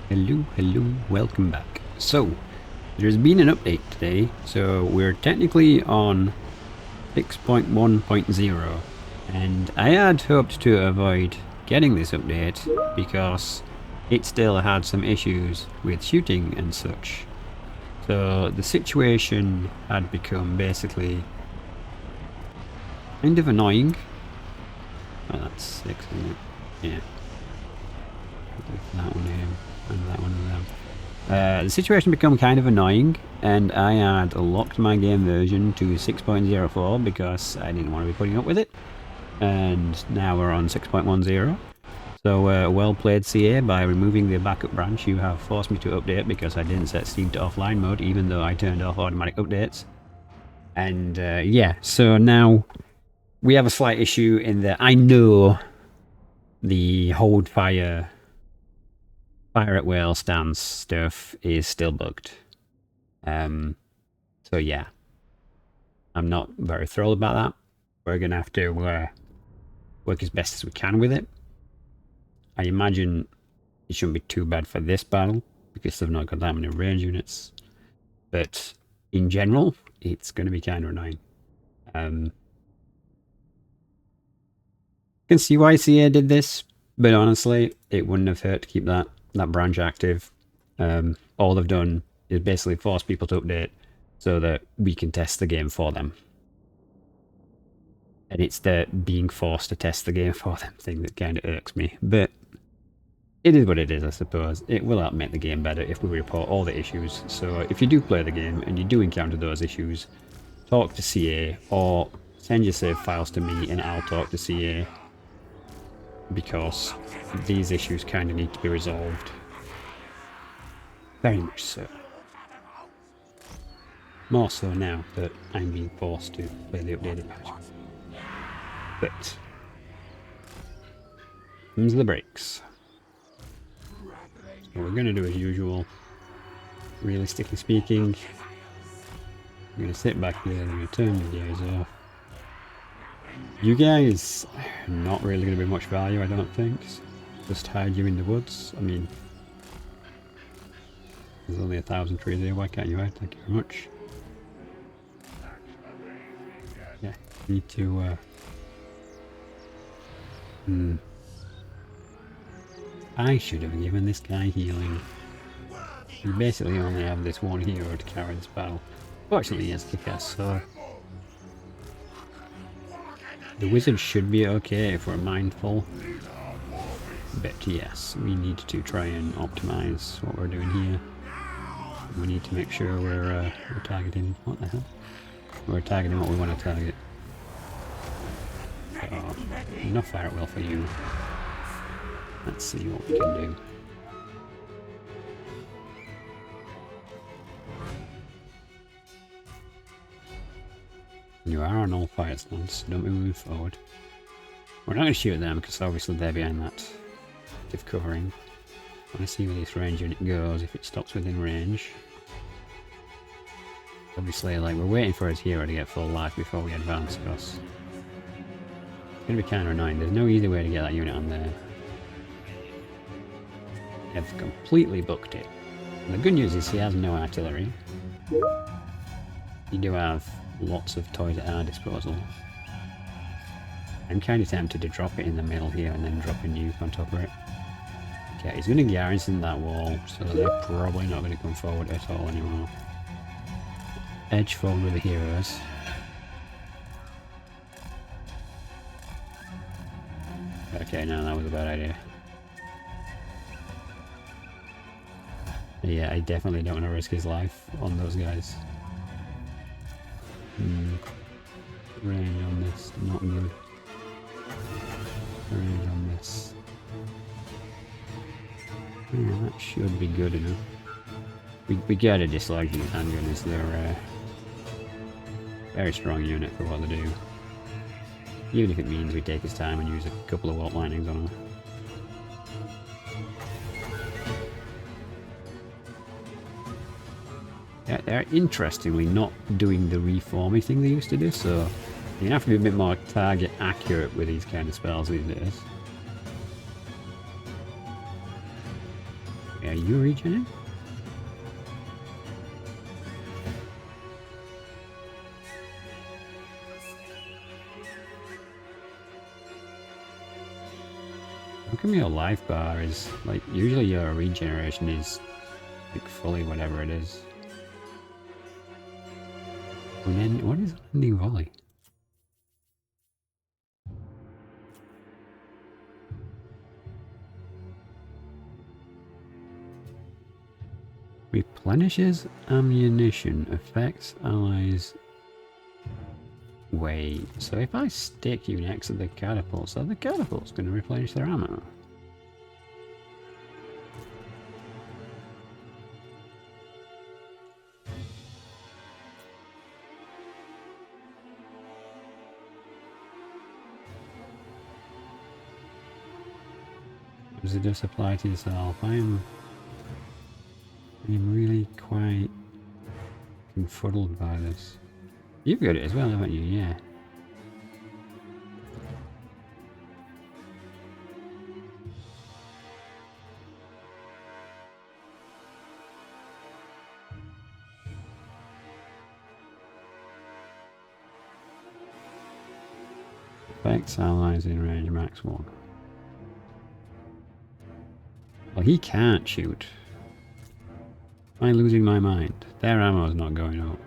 Hello, welcome back. So, there's been an update today, so we're technically on 6.1.0, and I had hoped to avoid getting this update because it still had some issues with shooting and such. So the situation had become basically kind of annoying. Oh, that's 6, isn't it? Yeah. That one here, and that one and that. The situation became kind of annoying, and I had locked my game version to 6.04 because I didn't want to be putting up with it. And now we're on 6.10. So well played, CA. By removing the backup branch, you have forced me to update because I didn't set Steam to offline mode, even though I turned off automatic updates. And yeah, so now we have a slight issue in that I know the hold fire at whale stance stuff is still bugged. So yeah, I'm not very thrilled about that. We're gonna have to work as best as we can with it. I imagine it shouldn't be too bad for this battle because they've not got that many range units. But in general, it's going to be kind of annoying. I can see why CA did this, but honestly, it wouldn't have hurt to keep that branch active. All they've done is basically force people to update so that we can test the game for them. And it's the being forced to test the game for them thing that kind of irks me. But it is what it is, I suppose. It will help make the game better if we report all the issues. So if you do play the game and you do encounter those issues, talk to CA or send your save files to me and I'll talk to CA. Because these issues kind of need to be resolved. Very much so. More so now that I'm being forced to play the updated patch. But comes the breaks. So we're going to do as usual. Realistically speaking, I'm going to sit back here and I'm going to turn the gears off. You guys, not really going to be much value, I don't think. Just hide you in the woods. I mean, there's only 1,000 trees here, why can't you hide? Thank you very much. Yeah, need to, I should have given this guy healing. We basically only have this one hero to carry this battle. Fortunately, he has kick-ass, so the wizard should be okay if we're mindful. But yes, we need to try and optimize what we're doing here. We need to make sure we're targeting... What the hell? We're targeting what we want to target. So, enough fire at will for you. Let's see what we can do. You are on all fire stands, so don't be moving forward. We're not going to shoot them because obviously they're behind that active covering. I want to see where this range unit goes if it stops within range. Obviously, like, we're waiting for his hero to get full life before we advance because it's going to be kind of annoying. There's no easy way to get that unit on there. They've completely booked it. And the good news is he has no artillery. You do have lots of toys at our disposal. I'm kind of tempted to drop it in the middle here and then drop a nuke on top of it. Okay, he's going to garrison that wall, so they're probably not going to come forward at all anymore. Edge forward with the heroes. Okay, no, that was a bad idea. Yeah, I definitely don't want to risk his life on those guys. Range on this, not good. Range on this. Yeah, that should be good enough. We gotta dislodge these handgunners. They're a very strong unit for what they do. Even if it means we take his time and use a couple of warp linings on them. Yeah, they're interestingly not doing the reforming thing they used to do, so you have to be a bit more target accurate with these kind of spells these days. Are you regening? How come your life bar is, like, usually your regeneration is, like, fully whatever it is. And then, what is ending volley? Replenishes ammunition, affects allies. Wait, so if I stick you next to the catapult, so the catapult's going to replenish their ammo? Does it just apply to yourself? I'm really quite confuddled by this. You've got it as well, haven't you? Yeah. Affects allies in range max 1. Well, he can't shoot. Am I losing my mind? Their ammo's not going up.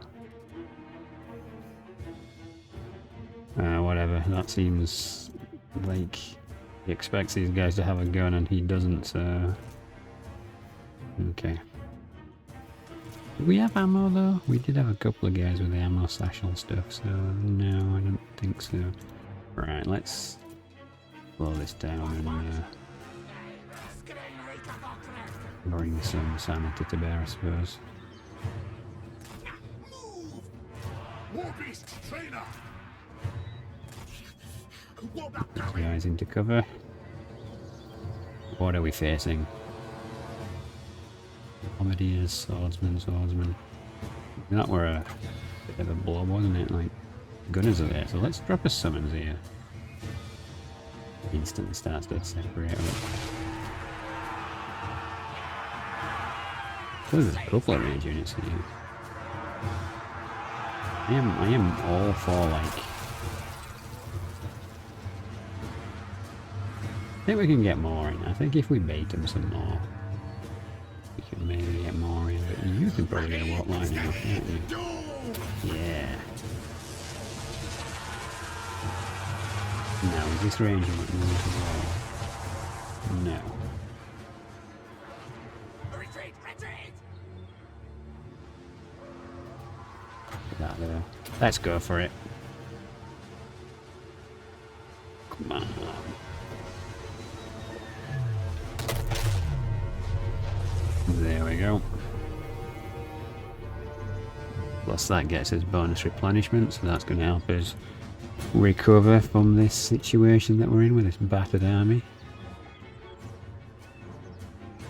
Whatever, that seems like he expects these guys to have a gun and he doesn't, so... Okay. Did we have ammo though? We did have a couple of guys with the ammo satchel stuff, so no, I don't think so. Right, let's slow this down and bring some sanity to bear, I suppose. These guys into cover. What are we facing? Bombardiers, swordsmen. That were a bit of a blow, wasn't it? Like, gunners are there, so let's drop a summons here. Instantly starts to separate up. So there's a couple of range units here. I am all for, like... I think we can get more in. I think if we bait them some more, we can maybe get more in. But you can probably get a walk line enough, can't you? Yeah. Now, is this range unit moved as well? No. Retreat! Retreat! Put that there. Let's go for it. Come on. There we go. Plus that gets us bonus replenishment, so that's going to help us recover from this situation that we're in with this battered army.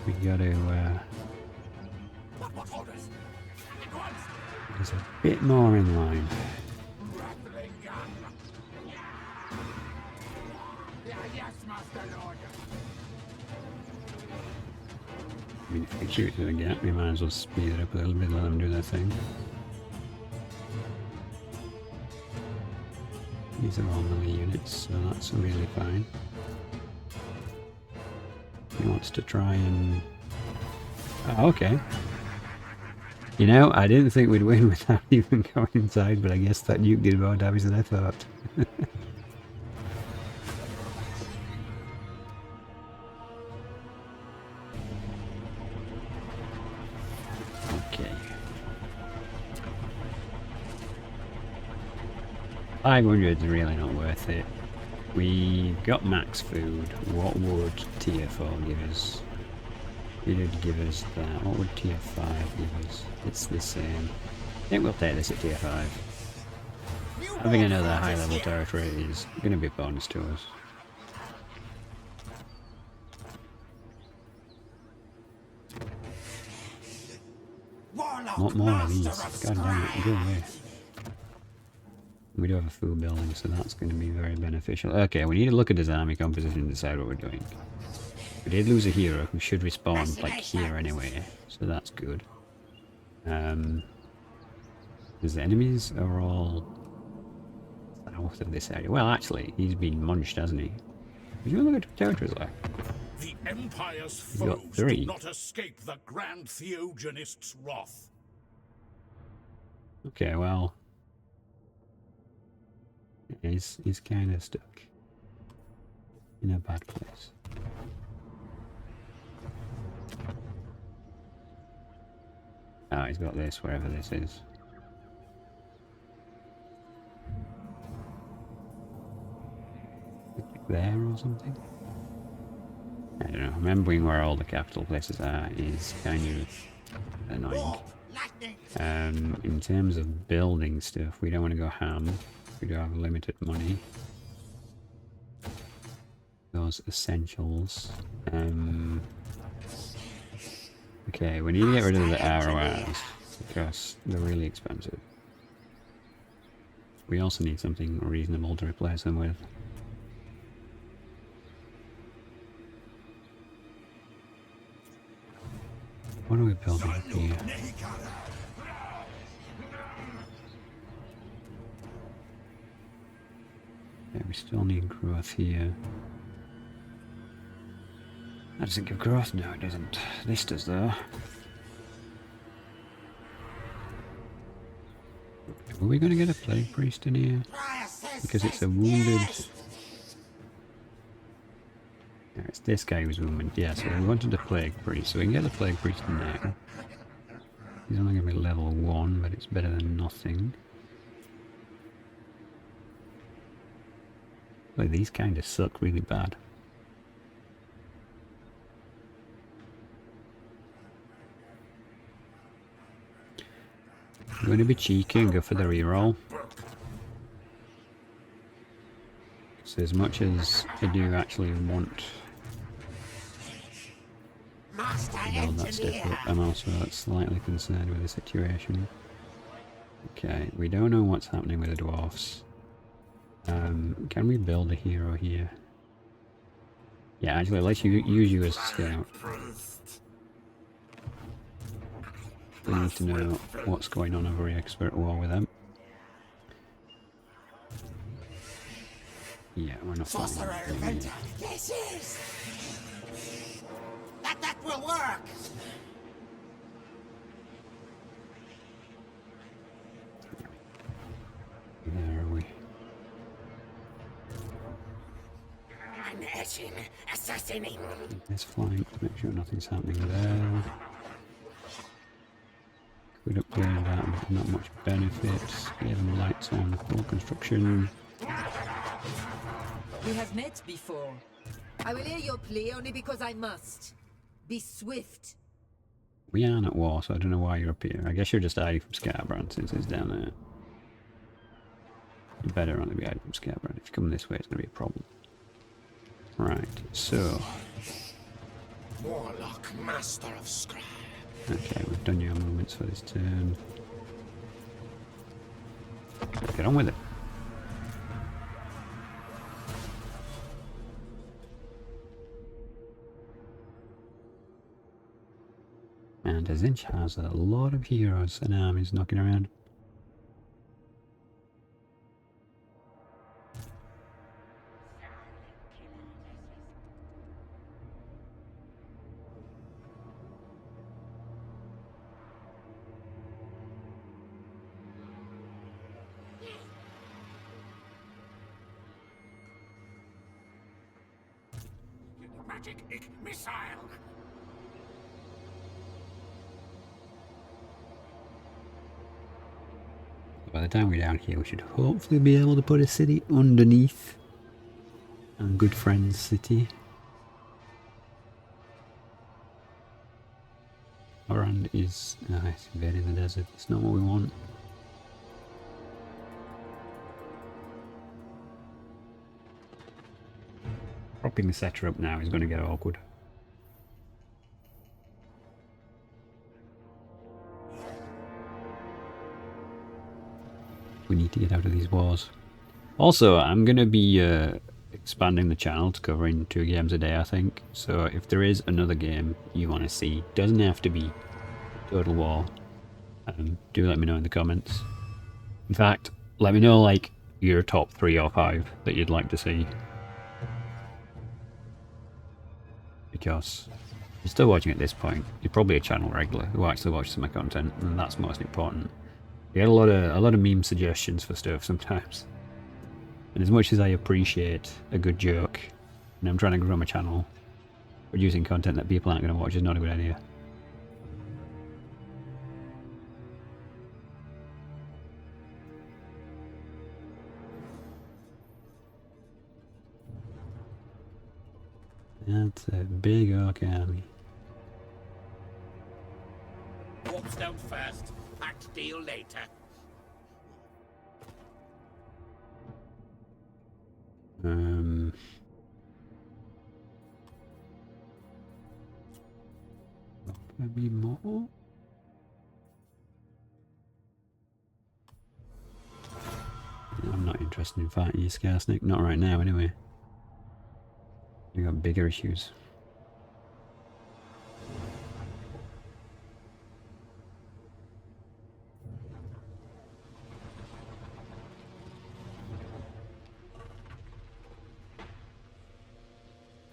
We got to there's a bit more in line. I mean, if they shoot to the gap, we might as well speed it up a little bit, let them do their thing. These are all melee units, so that's really fine. He wants to try and... Oh, okay. You know, I didn't think we'd win without even going inside, but I guess that nuke did more damage than I thought. Okay. 500 is really not worth it. We got max food. What would tier 4 give us? It would give us that. What would tier 5 give us? It's the same. I think we'll take this at tier 5. Having another high level territory is going to be a bonus to us. What more of these? God damn it, go away. We do have a food building, so that's going to be very beneficial. Okay, we need to look at his army composition and decide what we're doing. We did lose a hero who should respawn like here anyway, so that's good. Because the enemies are all south of this area. Well, actually, he's been munched, hasn't he? Did you look at territories like? The Empire's He's got foes 3. do not escape the Grand Theogenist's wrath. Okay, well, he's kind of stuck in a bad place. Oh, he's got this wherever this is. There or something? I don't know. Remembering where all the capital places are is kind of annoying. In terms of building stuff, we don't want to go ham. We do have limited money. Those essentials. Okay, we need to get rid of the RORs because they're really expensive. We also need something reasonable to replace them with. What are we building up here? Yeah, we still need growth here. That doesn't give growth? No, it doesn't. This does though. Are we going to get a plague priest in here? Because it's a wounded... Yeah, it's this guy who's wounded. Yeah, so we wanted a plague priest, so we can get the plague priest now. He's only going to be level 1, but it's better than nothing. Like, these kind of suck really bad. I'm going to be cheeky and go for the reroll. So as much as I do actually want to build that stuff up, I'm also slightly concerned with the situation. Okay, we don't know what's happening with the dwarfs. Can we build a hero here? Yeah, actually, let's use you as a scout. We need to know what's going on over here because we're at war with them. Yeah, we're not fighting. This is... That will work! Where are we? I'm etching, assassinating. This flank to make sure nothing's happening there. Could upgrade that, but not much benefit. Get them lights on full construction. We have met before. I will hear your plea only because I must. Be swift. We aren't at war, so I don't know why you're up here. I guess you're just hiding from Scarbrand since it's down there. You better only be hiding from Scarbrand. If you come this way, it's going to be a problem. Right, so... Warlock, master of scry. Okay, we've done your movements for this turn. Get on with it. And Azinch has a lot of heroes and armies knocking around. Magic missile. By the time we're down here, we should hopefully be able to put a city underneath our good friend's city. Orand is it's buried in the desert. It's not what we want. Propping the setter up now is going to get awkward. We need to get out of these wars. Also, I'm going to be expanding the channel to covering 2 games a day, I think. So if there is another game you want to see, doesn't have to be Total War, do let me know in the comments. In fact, let me know like your top 3 or 5 that you'd like to see. Because if you're still watching at this point, you're probably a channel regular who actually watches my content, and that's most important. You get a lot of meme suggestions for stuff sometimes. And as much as I appreciate a good joke, and I'm trying to grow my channel, producing content that people aren't going to watch is not a good idea. That's a big orc army. What's down first? Packed deal later. Maybe more? I'm not interested in fighting you, Scarsnick. Not right now, anyway. We got bigger issues.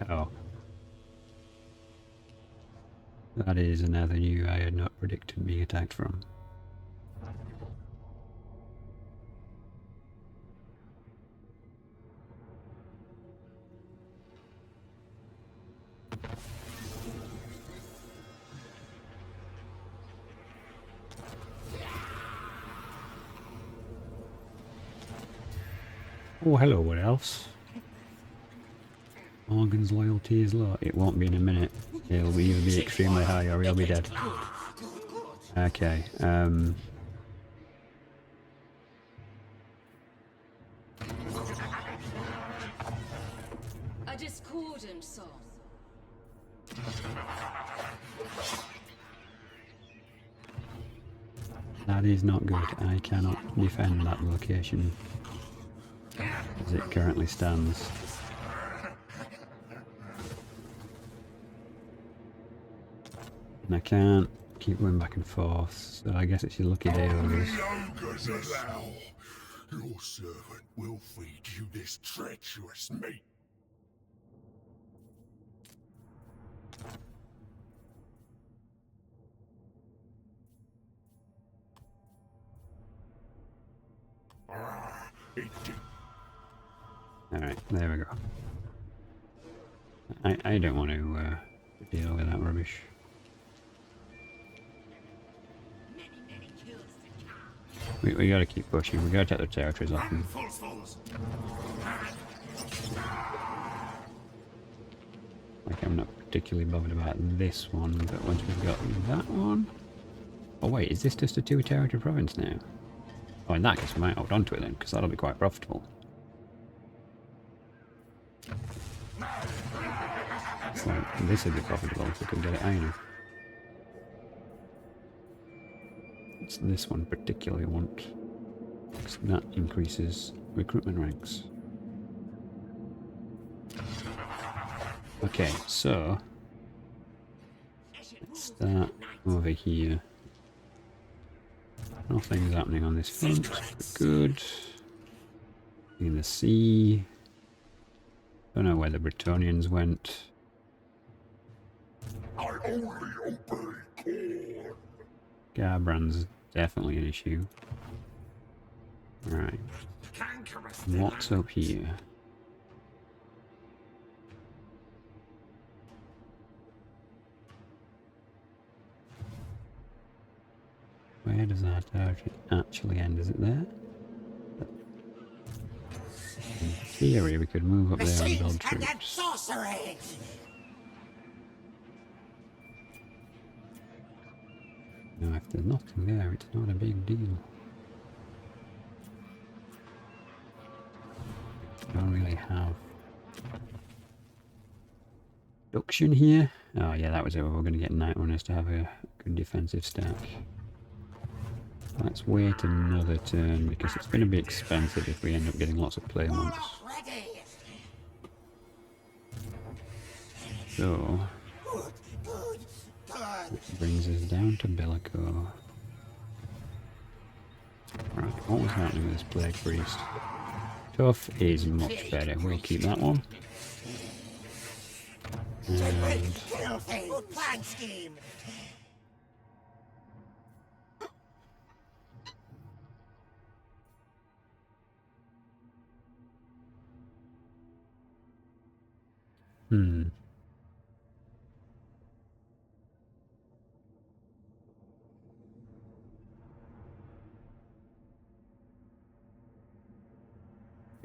Oh. That is an avenue I had not predicted being attacked from. Oh, hello, what else? Morgan's loyalty is low. It won't be in a minute. It'll either be extremely high or he'll be dead. Okay, A discordant song. that is not good. I cannot defend that location as it currently stands. And I can't keep going back and forth, so I guess it's your lucky day, Ogres. Ogres allow. Your servant will feed you this treacherous meat. Alright, there we go. I don't want to deal with that rubbish. We gotta keep pushing, we gotta take their territories off them. Like, I'm not particularly bothered about this one, but once we've got that one... Oh wait, is this just a 2 territory province now? Oh, in that case we might hold on to it then, because that'll be quite profitable. It's like, this would be profitable if we could get it high enough. It's this one particularly I want, because that increases recruitment ranks. Okay, so let's start over here. Nothing's happening on this front. Good. In the sea. Don't know where the Bretonians went. I only obey corn. Garbrand's definitely an issue. Alright. What's up here? Where does that actually end? Is it there? In theory, we could move up there and build troops. Sorcery. No, if there's nothing there, it's not a big deal. Don't really have production here. Oh yeah, that was it. We're going to get Night Runners to have a good defensive stack. Let's wait another turn because it's going to be expensive if we end up getting lots of claymores. So, which brings us down to Bellico. Right, what was happening with this Plague Priest? Tough is much better. We'll keep that one. And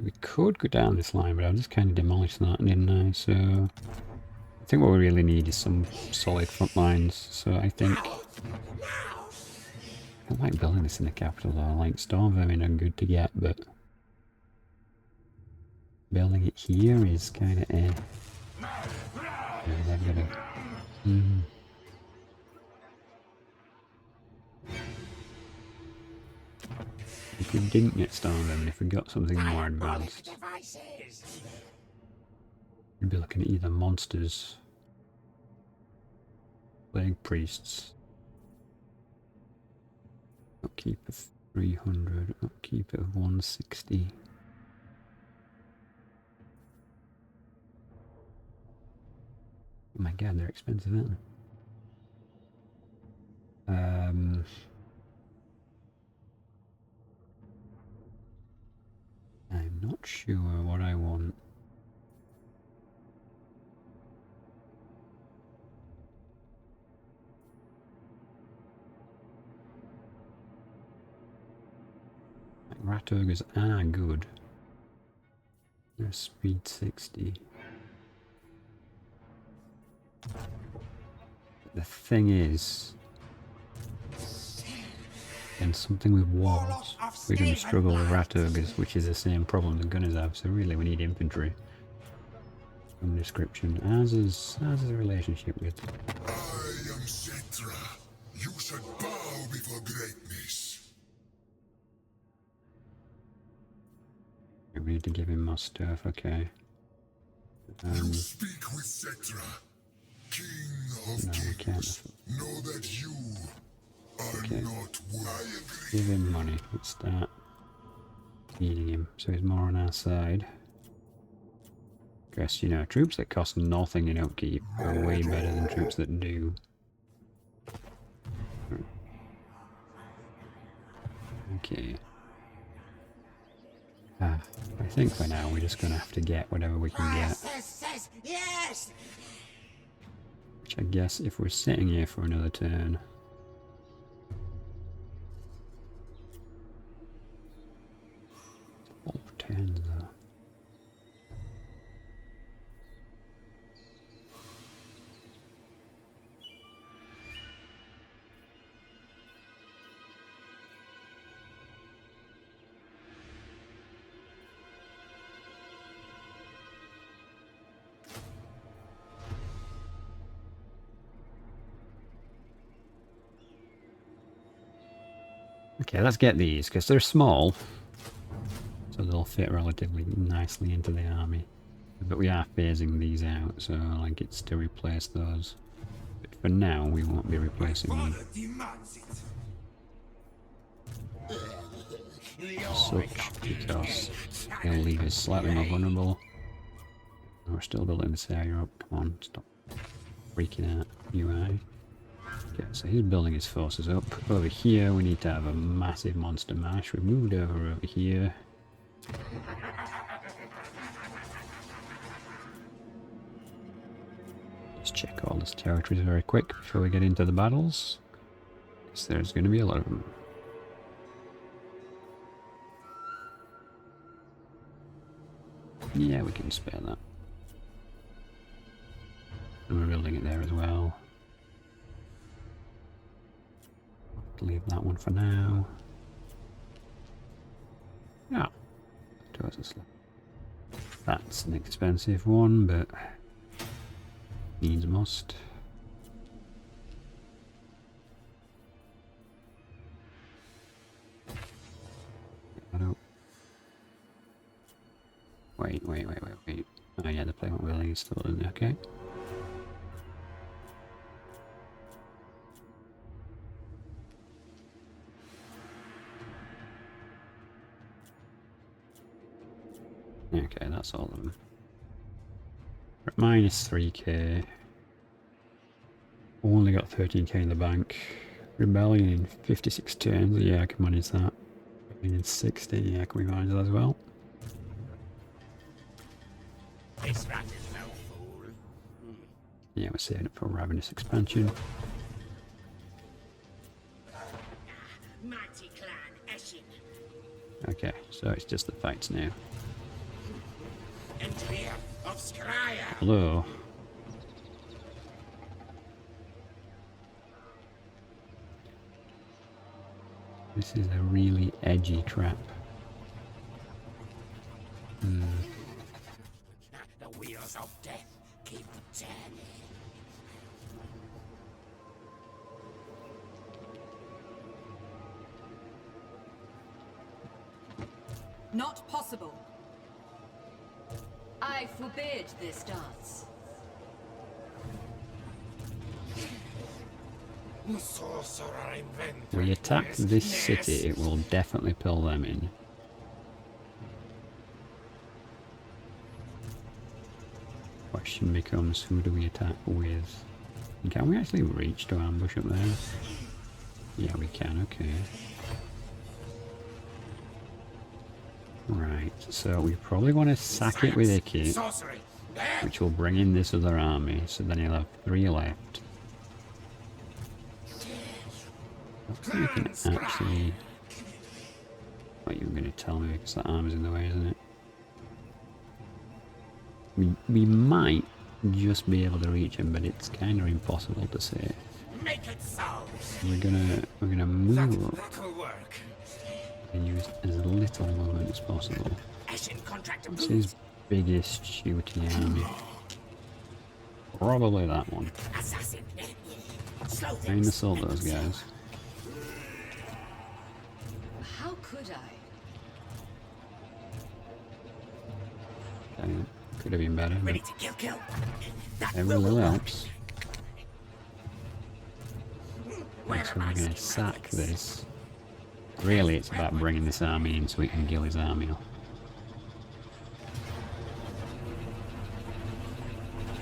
we could go down this line, but I've just kind of demolished that, didn't I? So I think what we really need is some solid front lines. So I think I don't like building this in the capital though. Like storm vermin are good to get, but building it here is kind of eh. Yeah, they've got to. If we didn't get storm vermin, if we got something more advanced, we'd be looking at either monsters, plague priests. Upkeep of 300, upkeep of 160. Oh my god, they're expensive, aren't they? I'm not sure what I want. Rat ogres are good. They're speed 60. The thing is, and something with walls, we're going to struggle with rat ogres, which is the same problem the gunners have. So really, we need infantry. From description, as is a relationship with. I am Cetra. You should bow before greatness. We need to give him more stuff. Okay. You speak with Cetra, King of No, we can't. Kings. Know that you are Okay. not worthy. Give him money. Let's start feeding him, so he's more on our side. Guess, you know, troops that cost nothing in upkeep are way better than troops that do. Okay. I think for now we're just gonna have to get whatever we can get. Yes! Which I guess if we're sitting here for another turn. All turns though. Okay, let's get these, because they're small. So they'll fit relatively nicely into the army. But we are phasing these out, so like it's to replace those. But for now, we won't be replacing them. Such, because they'll leave us slightly more vulnerable. We're still building this area up. Come on, stop freaking out, UI. Okay, so he's building his forces up. Over here, we need to have a massive monster mash. We moved over here. Let's check all this territories very quick before we get into the battles, because there's going to be a lot of them. Yeah, we can spare that. And we're building it there as well. Leave that one for now. Yeah. That's an expensive one, but needs must. Wait. Oh yeah, the playground building is still in there, okay. Okay, that's all of them. We're at minus 3k. Only got 13k in the bank. Rebellion in 56 turns. Yeah, I can manage that. Rebellion in 60. Yeah, can we manage that as well? This rat is no fool. Yeah, we're saving it for Ravenous expansion. Mighty clan Eshin. Okay, so it's just the fights now. Engineer of Skryre. Hello. This is a really edgy trap. The wheels of death keep turning. Not possible. I forbid this dance. Sorcerer inventor. We attack this city, it will definitely pull them in. Question becomes, who do we attack with? And can we actually reach to ambush up there? Yeah, we can, okay. Right, so we probably want to sack it with Ikit, Sorcery. which will bring in this other army, so then he'll have 3 left. Hopefully we can actually... What you were going to tell me, because that armor's in the way, isn't it? We might just be able to reach him, but it's kind of impossible to say. Make it so. We're gonna move up That'll work. and use as little movement as possible. Eshin contract What's approved. his biggest shooting army? Probably that one. Assassin. Slow Trying to things. assault those guys. How could I? Could have been better, Ready but to kill. That every will little work. helps. Right, so we're going to sack this. Really, it's about bringing this army in so we can kill his army off.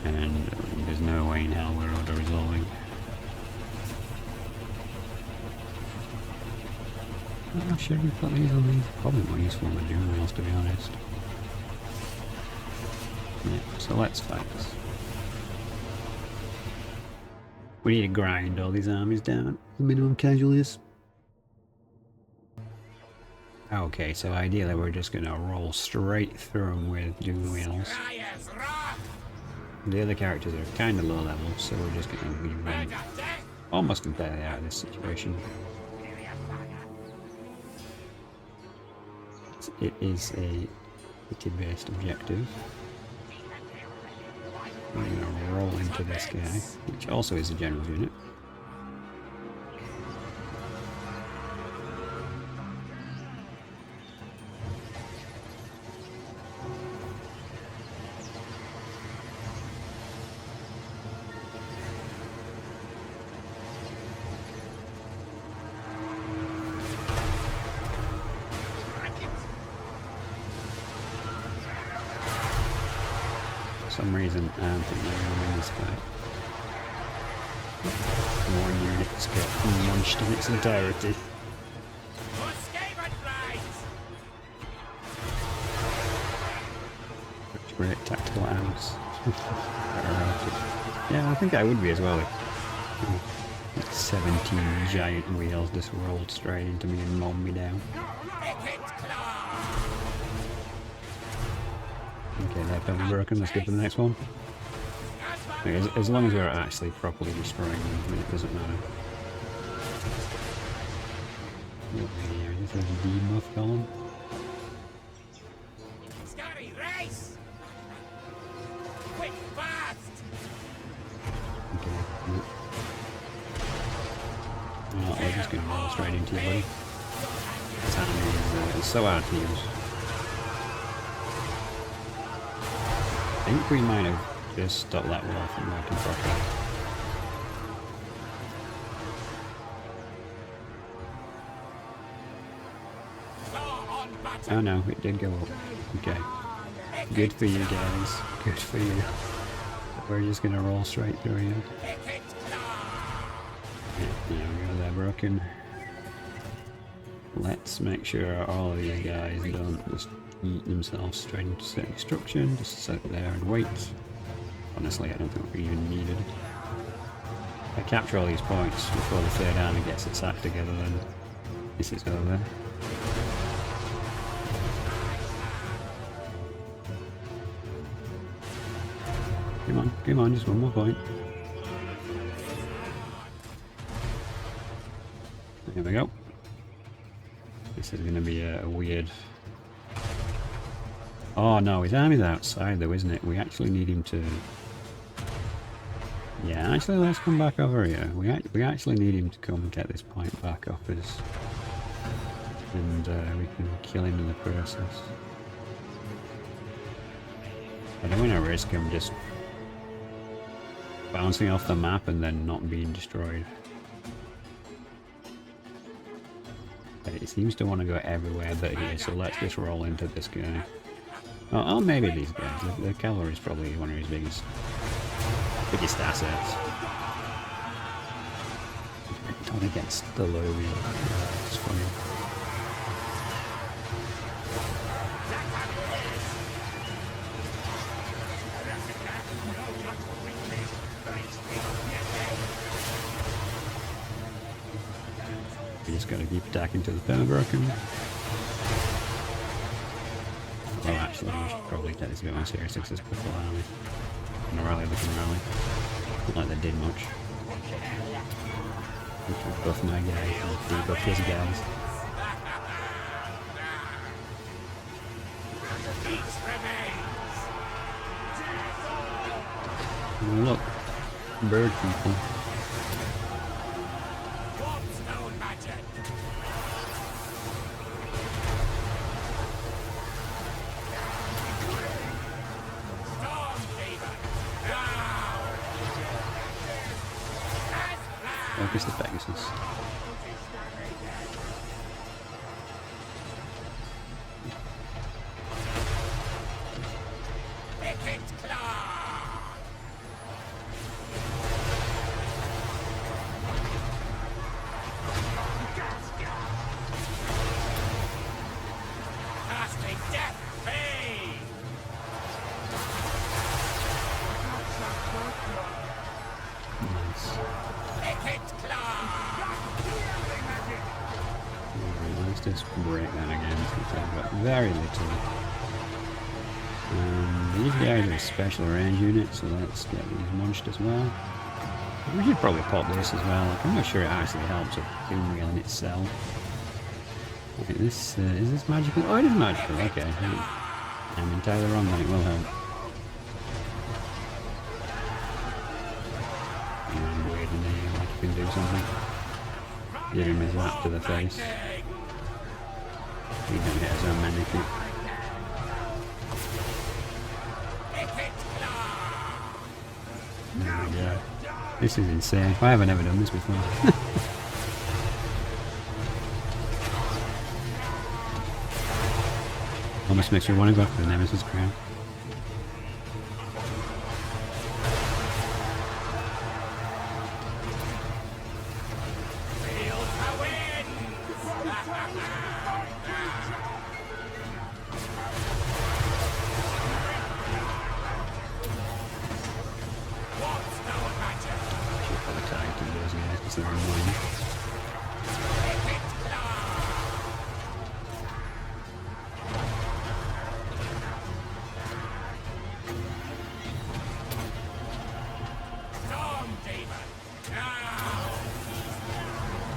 And there's no way in hell we're auto-resolving. Oh, should we put these on these? Probably more useful than the juveniles, to be honest. Yeah, so let's fight. We need to grind all these armies down. The minimum casualties. Okay, so ideally we're just going to roll straight through them with dual wheels. Skryre's wrath. The other characters are kind of low level, so we're just going to leave them Murder death. almost completely out of this situation. It is a city-based objective. We're going to roll into this guy, which also is a general unit. For some reason, I don't think they're going to win this fight. More units get munched in its entirety. For Skaven blades. Such great tactical arms. Yeah, I think I would be as well. Like 17 giant wheels just rolled straight into me and mowed me down. Ikit-Claw. Okay, that fell broken. Let's go for the next one. Okay, as long as we're actually properly destroying them, it doesn't matter. Yeah, this is a debuff column. Scary race. Quick, fast. Okay. Well, we're just going to roll straight into you, buddy. This army is so hard to use. I think we might have just stopped that wall from working properly. Claw on battle. Oh no, it did go up. Okay. Good for you guys. Good for you. We're just gonna roll straight through you. Yeah, there we go, they're broken. Let's make sure all of these guys don't just eat themselves straight into set destruction. Just sit there and wait. Honestly, I don't think we even needed it. If I capture all these points before the third army gets its act together, then this is over. Come on, just one more point. There we go. This is going to be a weird... Oh no, his army's outside though, isn't it? We actually need him to... Yeah, actually let's come back over here. We actually need him to come and get this point back off us. And we can kill him in the process. I don't want to risk him just bouncing off the map and then not being destroyed. But it seems to want to go everywhere but here, so let's just roll into this guy. Oh, maybe these guys. The cavalry is probably one of his biggest assets. Not against the low wheel. It's funny. You just gotta keep attacking till the broken. Well, actually, we should probably take this a bit more seriously because it's full army. And a rally, they can rally. Not like they did much. We can buff my guy and debuff his guys. Oh, look, bird people. Focus the Pegasus. Let's just break that again since I've got very little. These guys are special range units, so let's get these munched as well. We should probably pop this as well. Like, I'm not sure it actually helps with Doomwheel in itself. Okay, this is this magical? Oh, it is magical. Okay, I'm entirely wrong, but it will help. I'm waiting here like you can do something. Give him his lap to the face. He don't get his own many feet. There we go. This is insane. I haven't ever done this before. Almost makes me want to go for the Nemesis crown.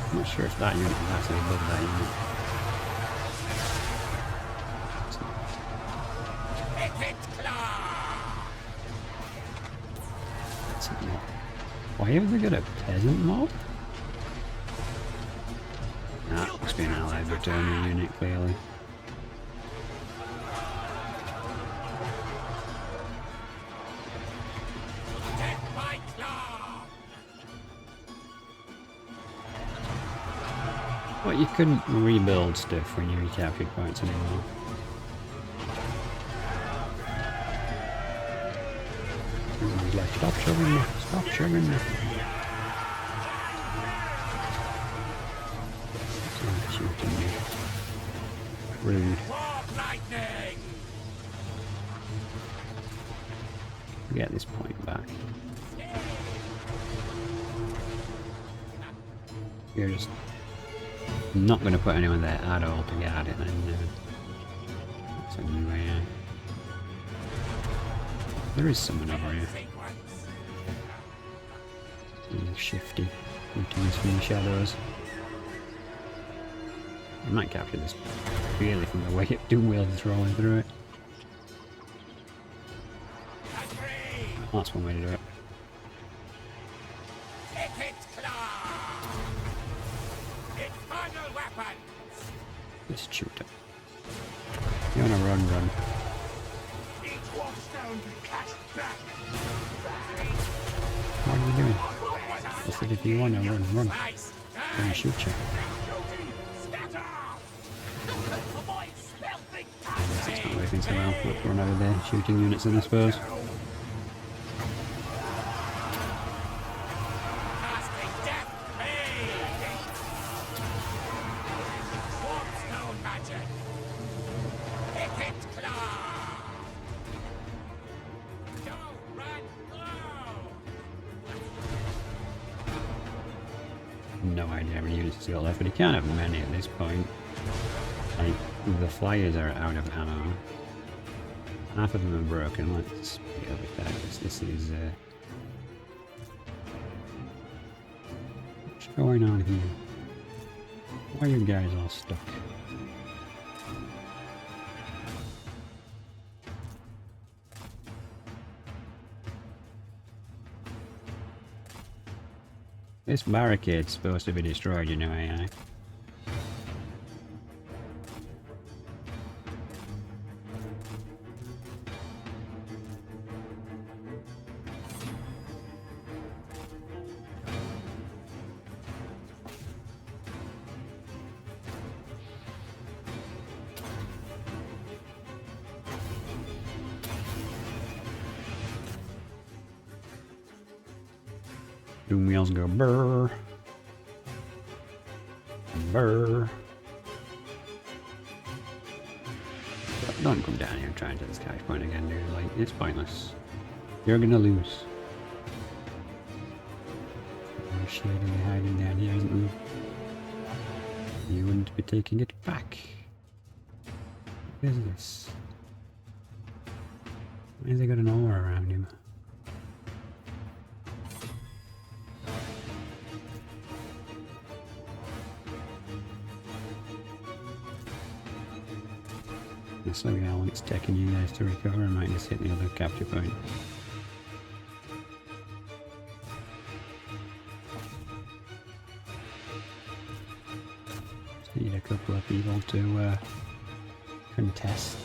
I'm not sure if that unit is actually above that unit. Why have they got a peasant mob? Nah, must be an allied Bretonnia unit, clearly. What, you couldn't rebuild stuff when you recaptured points anymore? like, stop shoving me, stop shoving me. Stop shooting me. Rude. Lightning! Get this point back. You're just not going to put anyone there at all to guard it, then. That's a new AI. There is someone over here. He's shifty. Looting us from the shadows. I might capture this purely from the way Doom Wheels is rolling through it. That's one way to do it. Ikit-Claw! Infernal weapons! Just shoot it. You wanna run. Each watchstone cast back! What are you doing? I said if you wanna run. I'm gonna shoot you. I guess it's not working so well. Let's run over there, shooting units in, I suppose. No idea how many units he's got left, but he can't have many at this point. Like, the flyers are out of ammo. Half of them are broken. Let's get over that. This is what's going on here? Why are you guys all stuck? This barricade's supposed to be destroyed, you know, AI. Doom wheels go brrr. Brrr. Don't come down here and try and take this cash point again, dude. Like, it's pointless. You're gonna lose. You're shadily hiding down here, isn't you? You wouldn't be taking it back. What is this? Why has he got an aura around him? So yeah, how long it's taking you guys to recover, I might just hit the other capture point. Just need a couple of people to contest.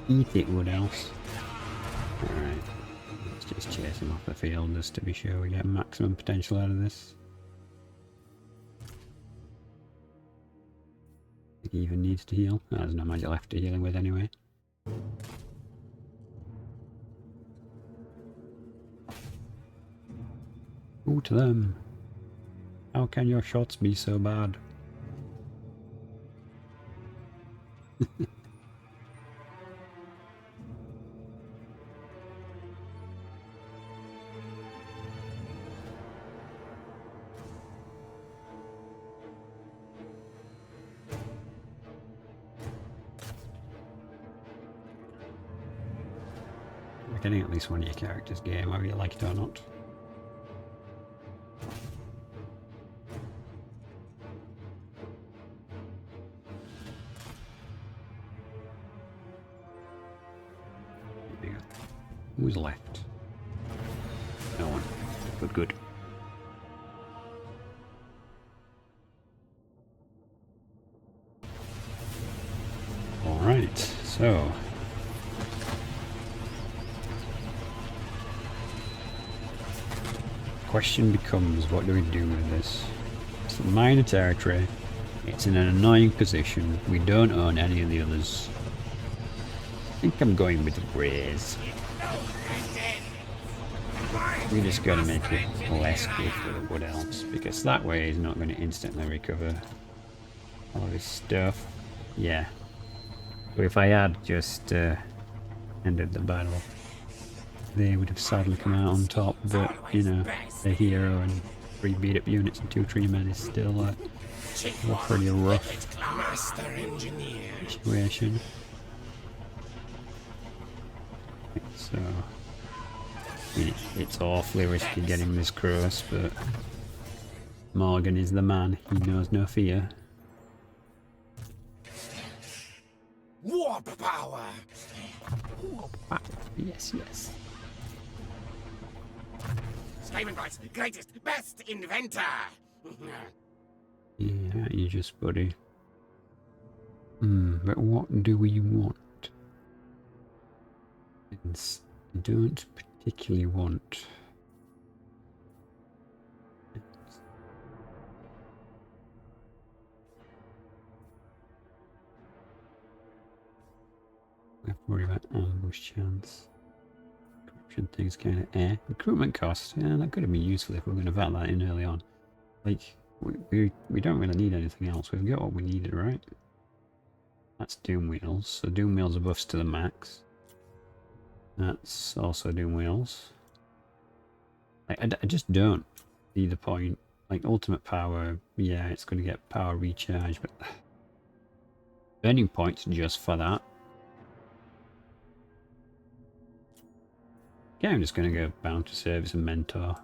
Eat it, wood elves. Alright, let's just chase him off the field just to be sure we get maximum potential out of this. I think he even needs to heal. Oh, there's no magic left to heal him with anyway. Ooh, to them. How can your shots be so bad? Getting at least one of your characters' game, whether you like it or not. There you go. Who's left? No one. Good. Alright, so question becomes, what do we do with this? It's a minor territory. It's in an annoying position. We don't own any of the others. I think I'm going with the Greys. We just gotta make it less good for the Wood Elves, because that way he's not going to instantly recover all this stuff. Yeah. But if I had just ended the battle, they would have sadly come out on top, but, you know, a hero and 3 beat-up units and 2 tree men is still a pretty rough situation. So, I mean, it's awfully risky getting this cross, but Morgan is the man. He knows no fear. Warp power! Yes, yes. Skaven Knight's greatest, best inventor! Yeah, you just, buddy. But what do we want? I don't particularly want... I have to worry about ambush chance. Corruption things kind of recruitment cost, yeah, that could have been useful if we were going to vat that in early on. Like, we don't really need anything else. We've got what we needed, right? That's Doom Wheels. So Doom Wheels are buffs to the max. That's also Doom Wheels. Like, I just don't see the point. Like, ultimate power, yeah, it's going to get power recharge, but burning points just for that. Yeah, I'm just going to go bound to service and mentor.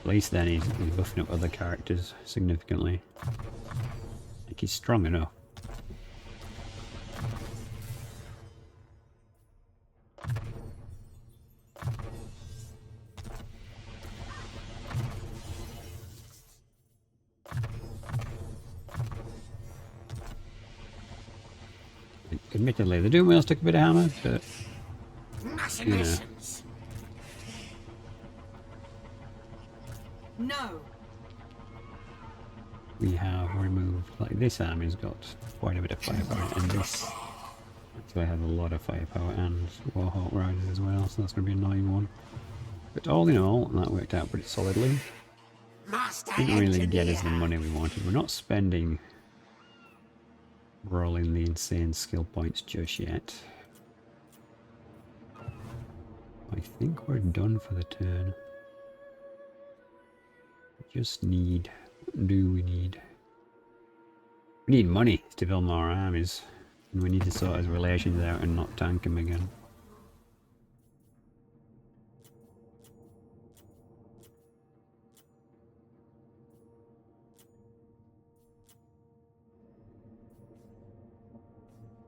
At least then he's buffing up other characters significantly. Like, he's strong enough. Admittedly, the Doom Wheels took a bit of hammer, but yeah. No. We have removed, like, this army's got quite a bit of firepower, and this actually has a lot of firepower and Warhawk Riders as well, so that's going to be an annoying one. But all in all, that worked out pretty solidly. Didn't really get us the money we wanted. We're not spending rolling the insane skill points just yet. I think we're done for the turn. We just need... What do we need? We need money to build more armies. And we need to sort his relations out and not tank him again.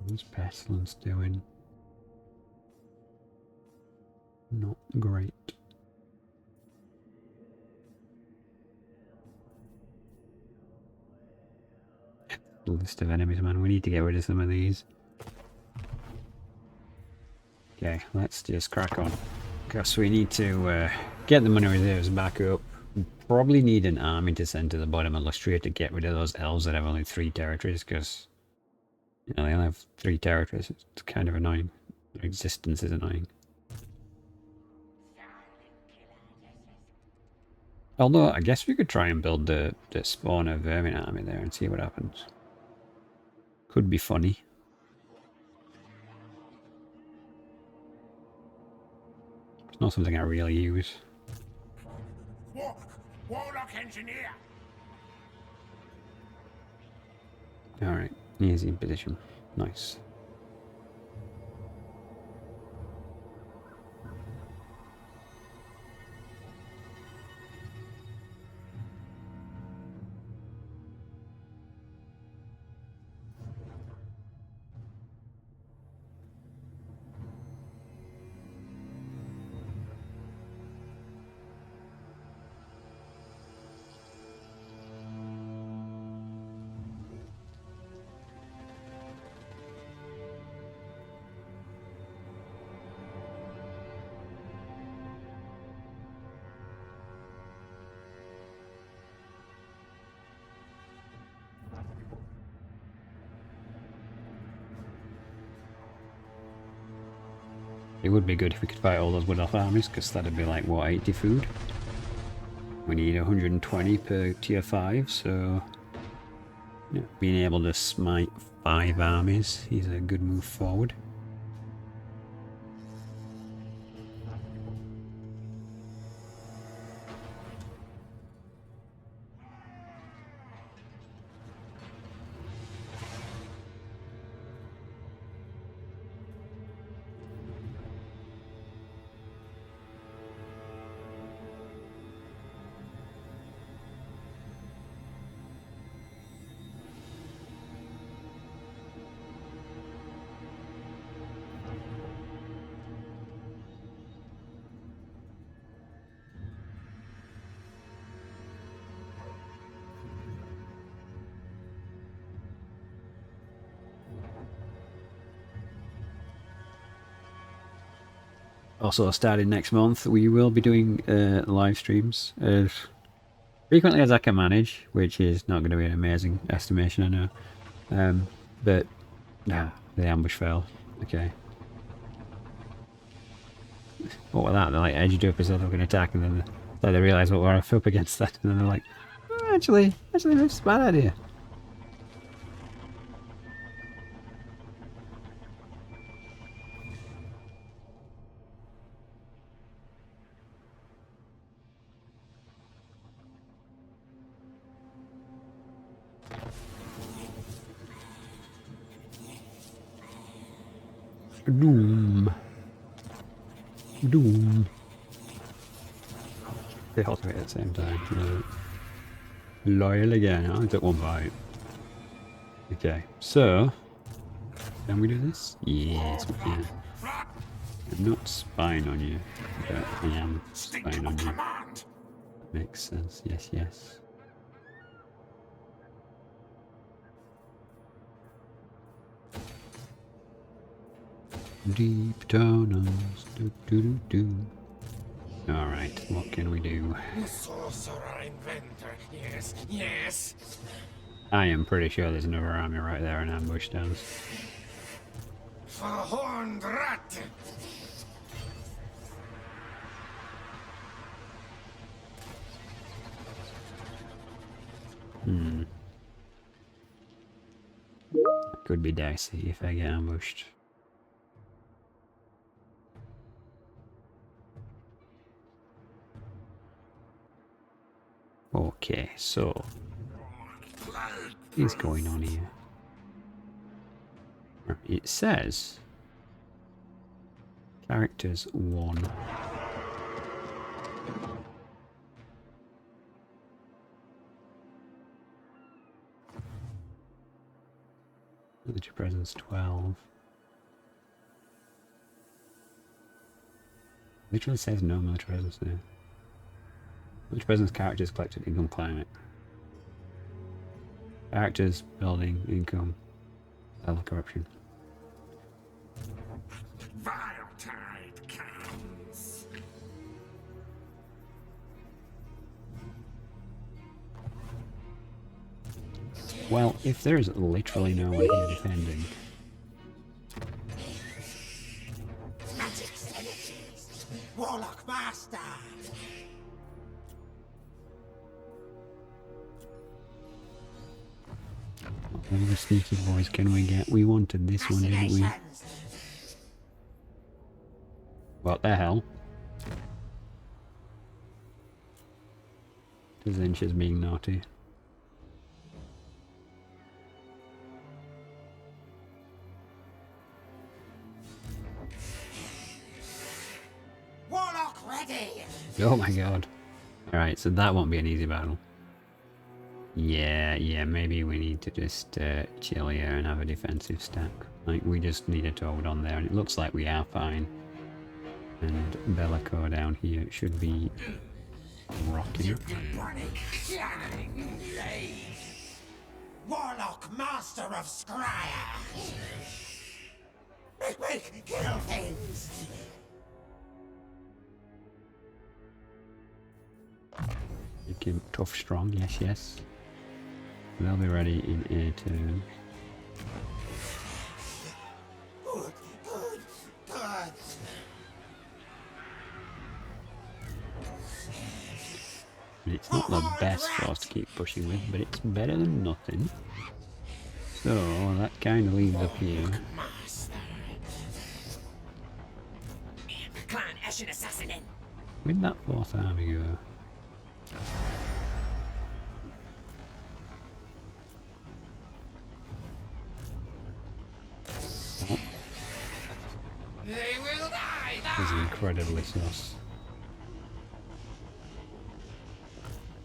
What's Pestilence doing? Not great. List of enemies, man. We need to get rid of some of these. Okay, let's just crack on. Because we need to get the money reserves back up. We probably need an army to send to the bottom of Lustria to get rid of those elves that have only 3 territories, because you know, they only have 3 territories. It's kind of annoying. Their existence is annoying. Although, I guess we could try and build the spawner vermin army there and see what happens. Could be funny. It's not something I really use. Warlock engineer! Alright, easy position. Nice. It would be good if we could fight all those Wood Elf armies, because that'd be like, what, 80 food? We need 120 per tier 5, so yeah, being able to smite 5 armies is a good move forward. Also, starting next month, we will be doing live streams as frequently as I can manage, which is not going to be an amazing estimation, I know. But, no, the ambush failed. Okay. What was that? They're like edged up as though they were going to attack, and then they realise what we're up against that, and then they're like, oh, actually, this is a bad idea. Doom. Doom. They hold it at the same time. Loyal again. I took one bite. Okay, so can we do this? Yes, we can. I'm not spying on you, but I am spying on you. Makes sense. Yes, yes. Deep tunnels. Do do do do. All right, what can we do? Sorcerer inventor. Yes, yes. I am pretty sure there's another army right there in ambush stance. Verhorned rat. Could be dicey if I get ambushed. Okay, so what is going on here? It says characters 1. Military presence 12. Literally says no military presence there. Military presence characters collected income climate. Characters, building, income, level corruption. Vile tide comes. Well, if there's literally no one here defending. Magic energies. Warlock master. What other sneaky boys can we get? We wanted this one, didn't we? What the hell? Zinch being naughty. Warlock ready. Oh my god. Alright, so that won't be an easy battle. Yeah, maybe we need to just chill here and have a defensive stack. Like, we just need a toad on there, and it looks like we are fine. And Bellico down here should be rocking. Warlock master of Scryer. Make kill things. Make him tough, strong, yes. They'll be ready in a turn. Good. It's not the best force to keep pushing with, but it's better than nothing. So that kind of leaves up here. Where'd that 4th army go? Oh. They will die. This is incredibly sus.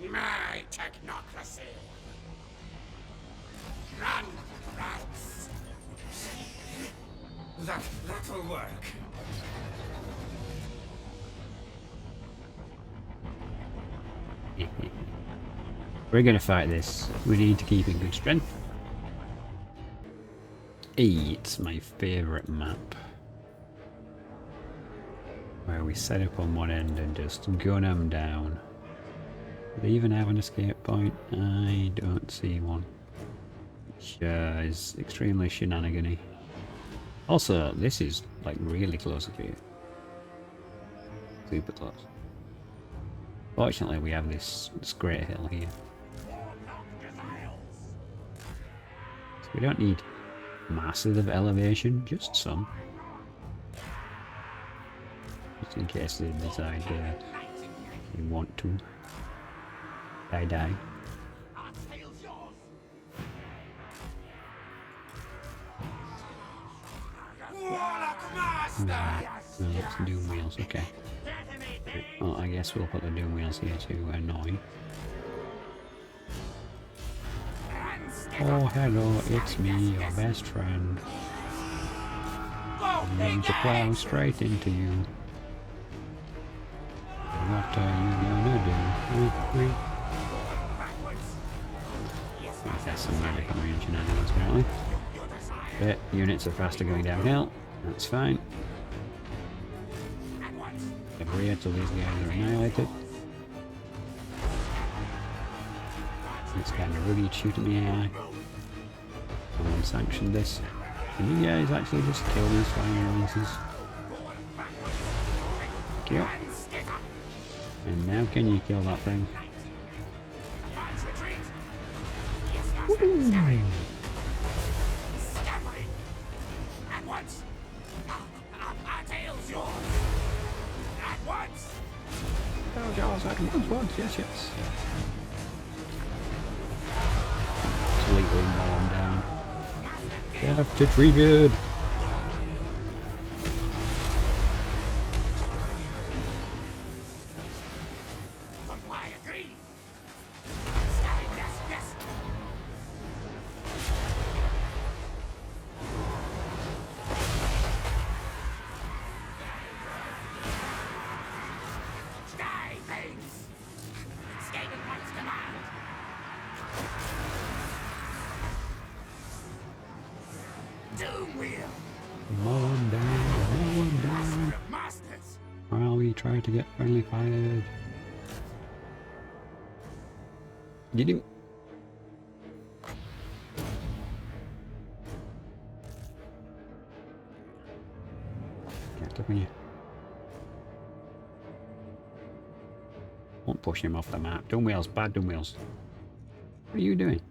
My technocracy. Run, rats. That'll work. We're gonna fight this. We need to keep in good strength. It's my favourite map. Where we set up on one end and just gun them down. Do they even have an escape point? I don't see one. Which is extremely shenanigan-y. Also, this is like really close up here. Super close. Fortunately, we have this great hill here. So we don't need massive elevation, just some. Just in case they decide they want to. Die. Right, well, it's doom wheels, okay. Well, I guess we'll put the doom wheels here to annoy. Oh, hello, it's me, your best friend. I'm going to plow straight into you. What are you gonna do? That's some magic on range shenanigans, apparently. But units are faster going downhill. That's fine. Agree until these guys are annihilated. This guy really shoot at me here. I'm unsanctioned this. Can you guys actually just kill these flying releases? Kill. And now can you kill that thing? Oh, Jaws, I can once, yes. Completely mow him down. Have to triggered. Mow him down. While we try to get friendly fired. Get him. Get up in here. Won't push him off the map. Doom wheels, bad doom wheels. What are you doing?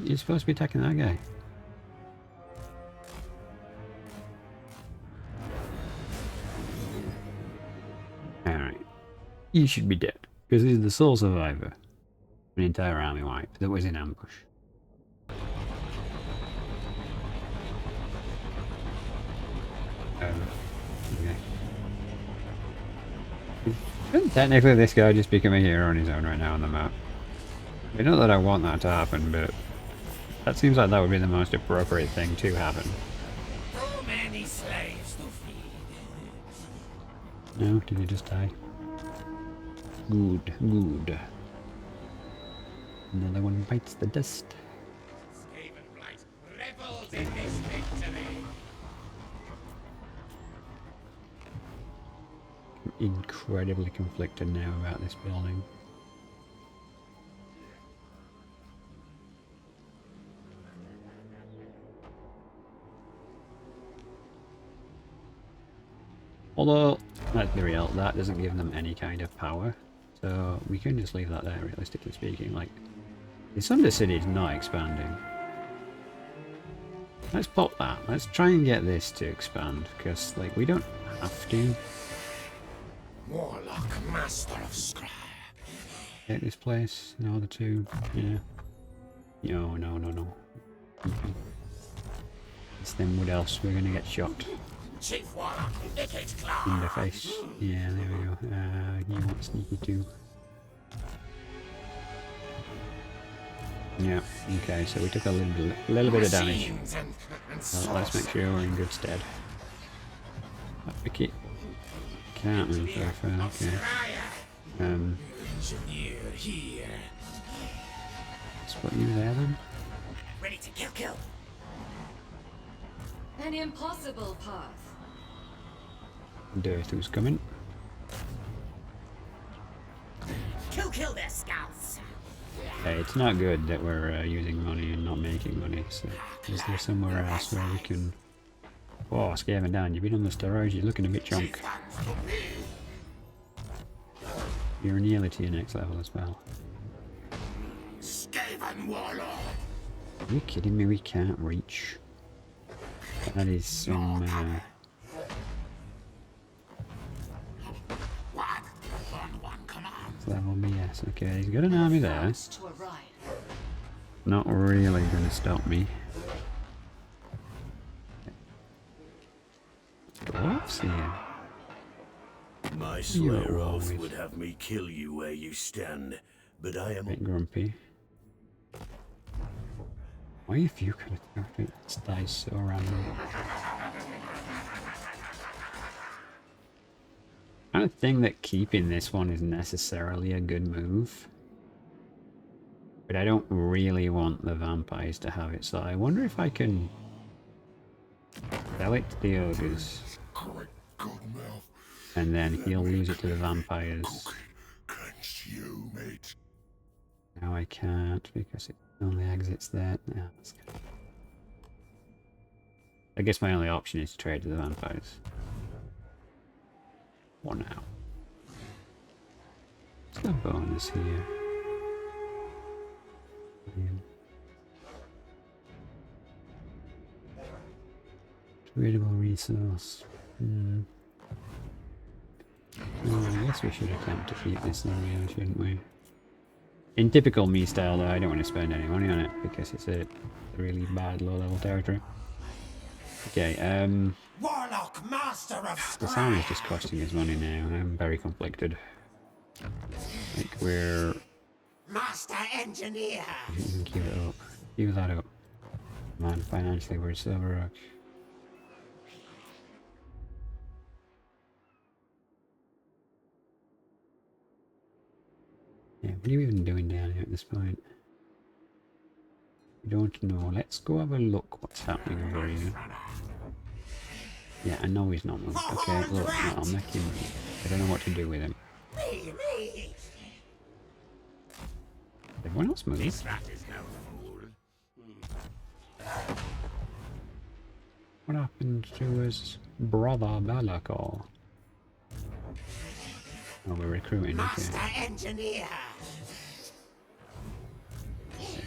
You're supposed to be attacking that guy. Alright. You should be dead. Because he's the sole survivor of an entire army wipe that was in ambush. Okay. Technically this guy just become a hero on his own right now on the map. I know that I want that to happen, but that seems like that would be the most appropriate thing to happen. Too many slaves to feed. No, did he just die? Good. Another one bites the dust. Skaven blight revels in this victory. I'm incredibly conflicted now about this building. Although, let's be real, that doesn't give them any kind of power. So we can just leave that there, realistically speaking. Like, the Sunder City is not expanding. Let's pop that. Let's try and get this to expand, because, like, we don't have to. Warlock, master of scry. Take this place in order to, yeah. No, no, no, no. Then what else? We're gonna get shot. Chief Warlock, Ikit-Claw. In the face. Yeah, there we go. You want sneaky too. Yeah, okay, so we took a little bit of damage. Well, let's make sure we're in good stead. Up the kit. Can't move very far, okay. Let's put you there then. Ready to kill. An impossible path. Death who's coming. Kill their scouts. Hey, it's not good that we're using money and not making money, so is there somewhere else where we can... Oh, Skaven down, you've been on the steroids, you're looking a bit chunk. You're nearly to your next level as well. Skaven Warlord. Are you kidding me? We can't reach. That is some... level BS. Okay, he's got an army there. Not really going to stop me. Dwarfs here. My Slayer oath would have me kill you where you stand, but I am... Bit grumpy. Why have you got a target that dies so random? I don't think that keeping this one is necessarily a good move. But I don't really want the vampires to have it, so I wonder if I can sell it to the ogres. And then he'll lose it to the vampires. Now I can't because it only exits there. No, that's good. I guess my only option is to trade to the vampires. For now. What's the bonus here? Tradable resource. Oh, I guess we should attempt to keep this area, shouldn't we? In typical me style though, I don't want to spend any money on it because it's a really bad low level territory. Okay, Warlock, master of the sound is just costing us money now. I'm very conflicted. Like we're... master engineer. You can keep it up. Keep that up. Man, financially we're Silver Rock. Yeah, what are you even doing down here at this point? We don't know. Let's go have a look what's happening over here. Yeah, I know he's not moved. Okay, look, no, I'll make him move. I don't know what to do with him. Everyone else move. This rat is no fool. What happened to his brother Balakor? Oh, we're recruiting, okay. Master engineer.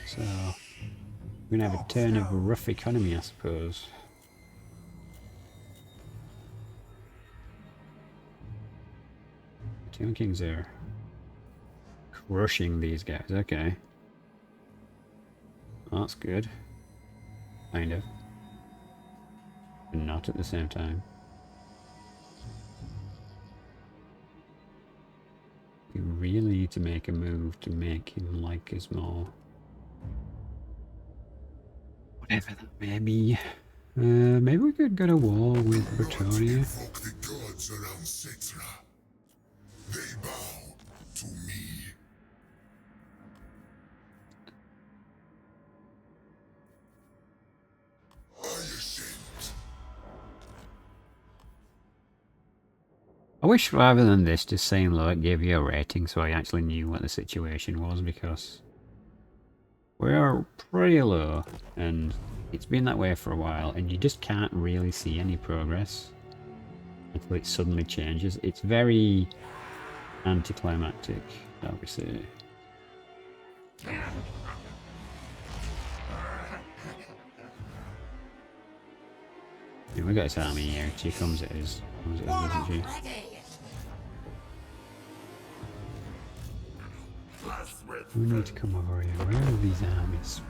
So, we're gonna have a turn of rough economy, I suppose. Two kings are crushing these guys, okay. Well, that's good. Kind of. But not at the same time. We really need to make a move to make him like us more. Whatever that may be. Maybe we could go to war with Bretonia. The gods around Citra. They bow to me. I wish rather than this just saying low it gave you a rating so I actually knew what the situation was, because we're pretty low and it's been that way for a while and you just can't really see any progress. until it suddenly changes. It's very anticlimactic, shall we say. Yeah, we got this army here. She comes at us. Doesn't she? We need to come over here. Where are these armies?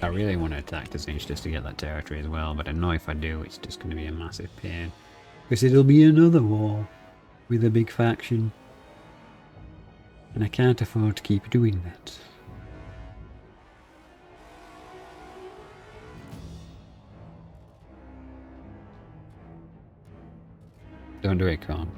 I really want to attack this inch just to get that territory as well, but I know if I do, it's just going to be a massive pain. Because it'll be another war with a big faction. And I can't afford to keep doing that. Don't do it, Con.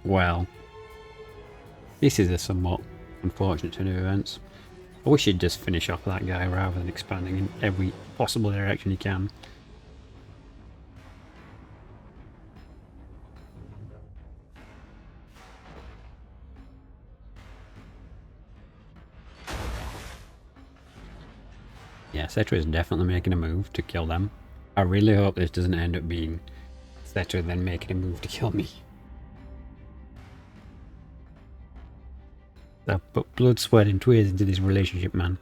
Well, this is a somewhat unfortunate turn of events. I wish he'd just finish off that guy rather than expanding in every possible direction he can. Yeah, Cetra is definitely making a move to kill them. I really hope this doesn't end up being Cetra then making a move to kill me. I've put blood, sweat and tears into this relationship, man.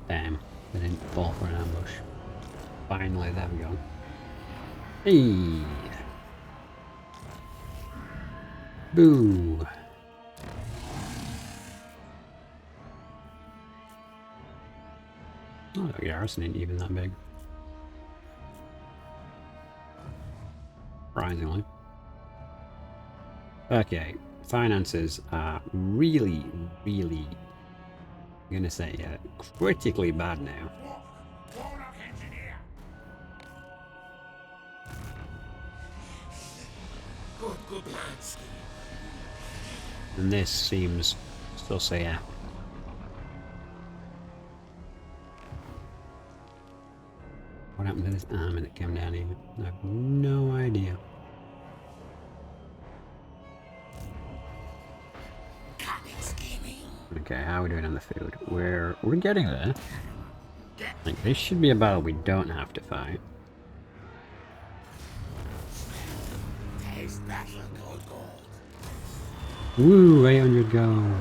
Damn, they didn't fall for an ambush. Finally, there we go. Hey! Boo! Oh, the garrison ain't even that big. Surprisingly. Okay, finances are really, I'm gonna say critically bad now. Good lads. And this seems sus here. What happened to this army that came down here? I have no idea. Okay, how are we doing on the food? We're getting there. Like, this should be a battle we don't have to fight. Woo, 800 gold.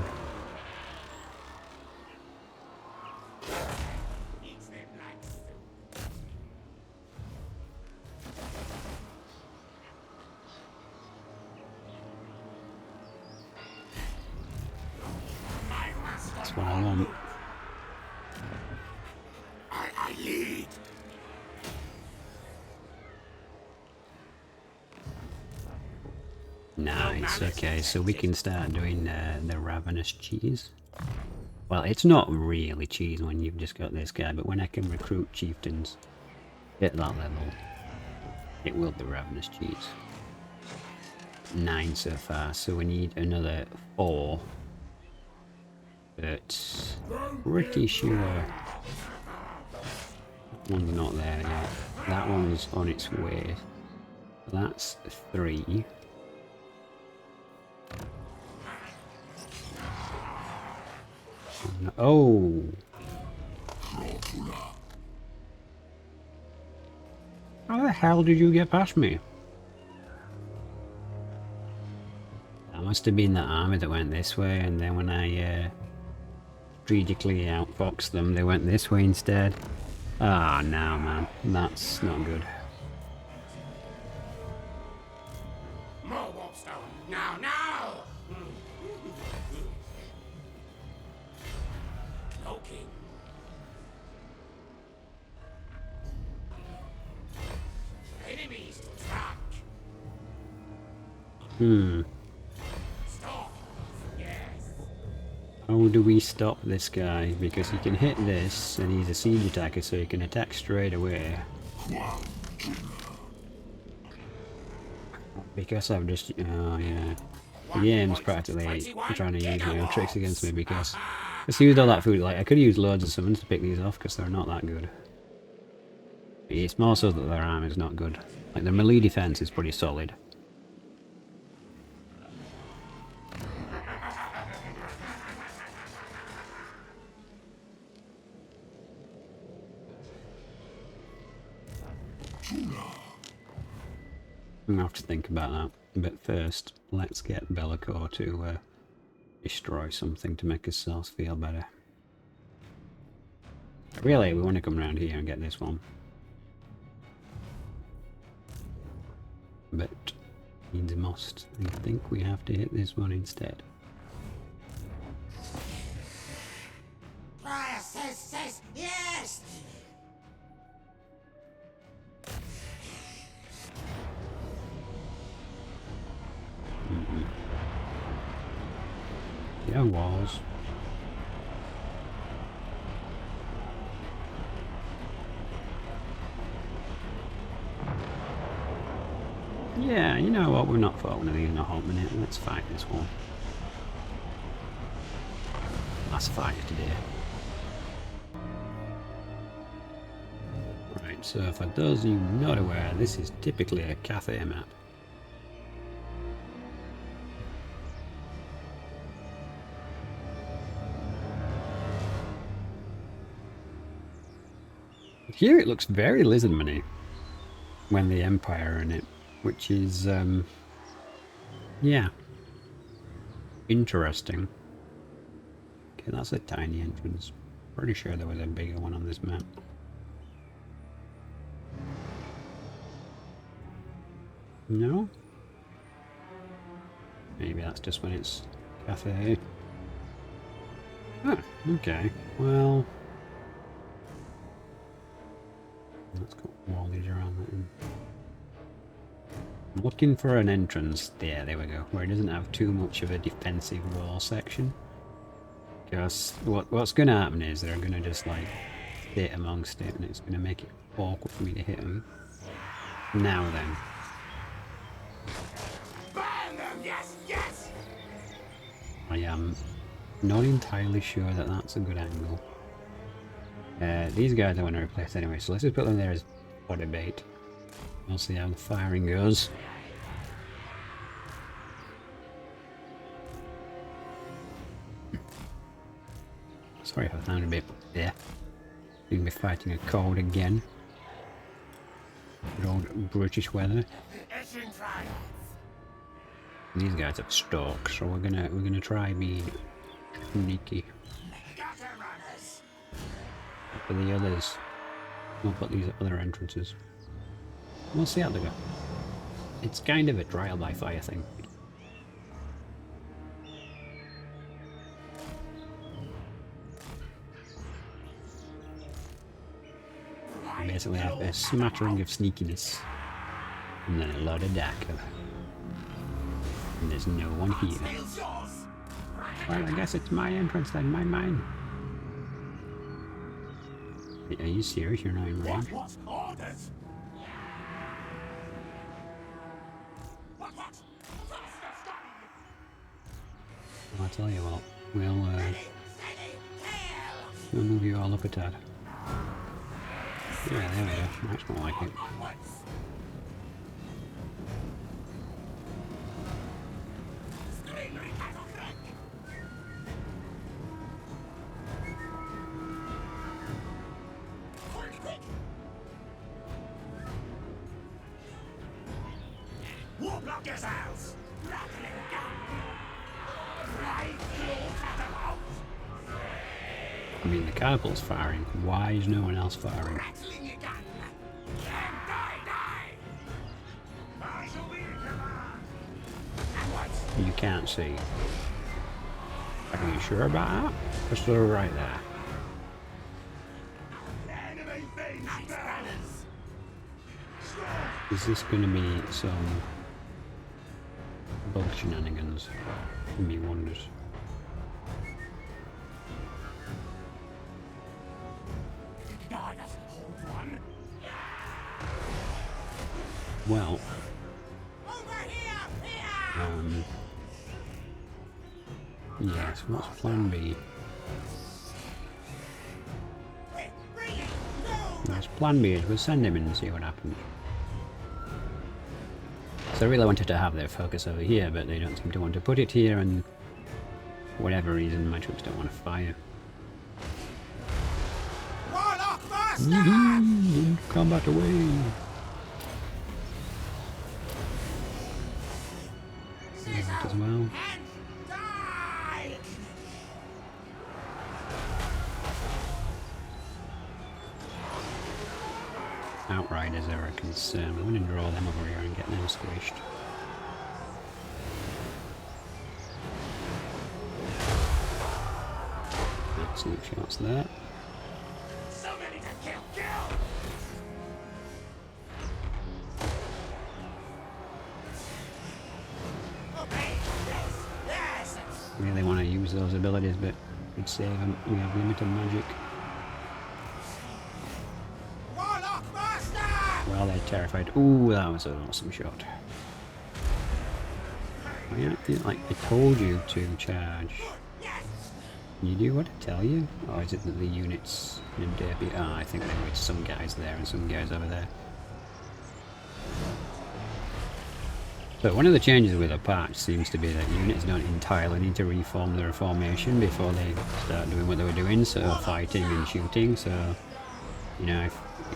That's what I want. I lead. Nice, okay, so we can start doing the ravenous cheese. Well, it's not really cheese when you've just got this guy, but when I can recruit chieftains at that level, it will be ravenous cheese. 9 so far, so we need another 4. But pretty sure that one's not there yet. That one's on its way. That's 3. Oh! How the hell did you get past me? That must have been the army that went this way, and then when I strategically outfoxed them, they went this way instead. Ah, no, man. That's not good. More warpstone. Now, now! Cloaking. Enemies to track. Stop. Yes. How do we stop this guy? Because he can hit this, and he's a siege attacker, so he can attack straight away. Because I've just... oh, yeah. The game's practically trying to use my own tricks against me, because I used all that food. Like, I could use loads of summons to pick these off, because they're not that good. It's more so that their armor's not good. Like, their melee defense is pretty solid. I'm gonna have to think about that. But first, let's get Bellico to destroy something to make ourselves feel better. Really, we want to come around here and get this one. But means a must. I think we have to hit this one instead. Prior says yes! Yeah, walls. Yeah, you know what? We're not fought one of these in a hot minute. Let's fight this one. Last fight today. Right, so for those of you not aware, this is typically a Cathay map. Here it looks very lizardman-y when the Empire are in it, which is, yeah, interesting. Okay, that's a tiny entrance. Pretty sure there was a bigger one on this map. No? Maybe that's just when it's Cathay. Oh, okay. Well... let's go wallies around that one. I'm looking for an entrance. Yeah, there we go. Where it doesn't have too much of a defensive wall section. Because what's going to happen is they're going to just like sit amongst it, and it's going to make it awkward for me to hit them. Now then. Burn them! Yes, yes! I am not entirely sure that that's a good angle. These guys I want to replace anyway, so let's just put them there as body bait. We'll see how the firing goes. Sorry if I sound a bit there. You're going to be fighting a cold again. Good old British weather. These guys have stalk, so we're gonna try being sneaky. For the others, we'll put these other entrances. We'll see how they go. It's kind of a trial by fire thing. You basically have a smattering of sneakiness, and then a lot of dark cover. And there's no one here. Well, I guess it's my entrance then, mine. Are you serious? You're not in range? What orders? What? I'll tell you what, we'll move you all up a tad. Yeah, there we go. That's more like it. Warlock yourselves! Rattling gun! Right through catapult! I mean, the catapult's firing. Why is no one else firing? Rattling your gun! Die! I shall be in command! And what? You can't see. Are you sure about that? Just throw it right there. Enemy things runners! Is this going to be some bug shenanigans? Me wonders. God, that's an old one! Well, Over here! yes, what's plan B? Bring it! No! Yes, plan B is we'll send him in and see what happens. So I really wanted to have their focus over here, but they don't seem to want to put it here, and for whatever reason my troops don't want to fire. Warlock master! Combat away! That as well. And die! Outriders are a concern. I'm going to draw them over here and get them squished. Excellent shots there. So many to kill! Okay, yes! Really want to use those abilities, but we'd save them. We have limited magic. Warlock master! Well, they're terrified. Ooh, that was an awesome shot. Yeah, like I told you to charge. Yes! You do what I tell you? Or is it that the units in Derby? Ah, I think there were some guys there and some guys over there. So one of the changes with a patch seems to be that units don't entirely need to reform their formation before they start doing what they were doing, so fighting and shooting. So, you know, if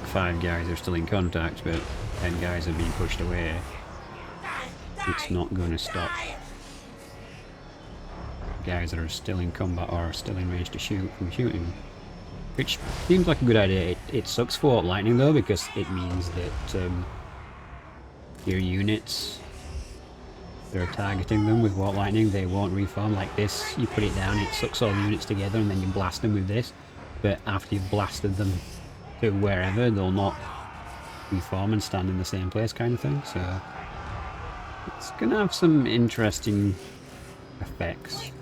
5 guys are still in contact but 10 guys are being pushed away, it's not going to stop guys that are still in combat or still in range to shoot from shooting. Which seems like a good idea. It sucks for lightning though, because it means that your units, they're targeting them with Warp Lightning, they won't reform like this. You put it down, it sucks all the units together and then you blast them with this. But after you've blasted them to wherever, they'll not reform and stand in the same place kind of thing. So it's going to have some interesting effects.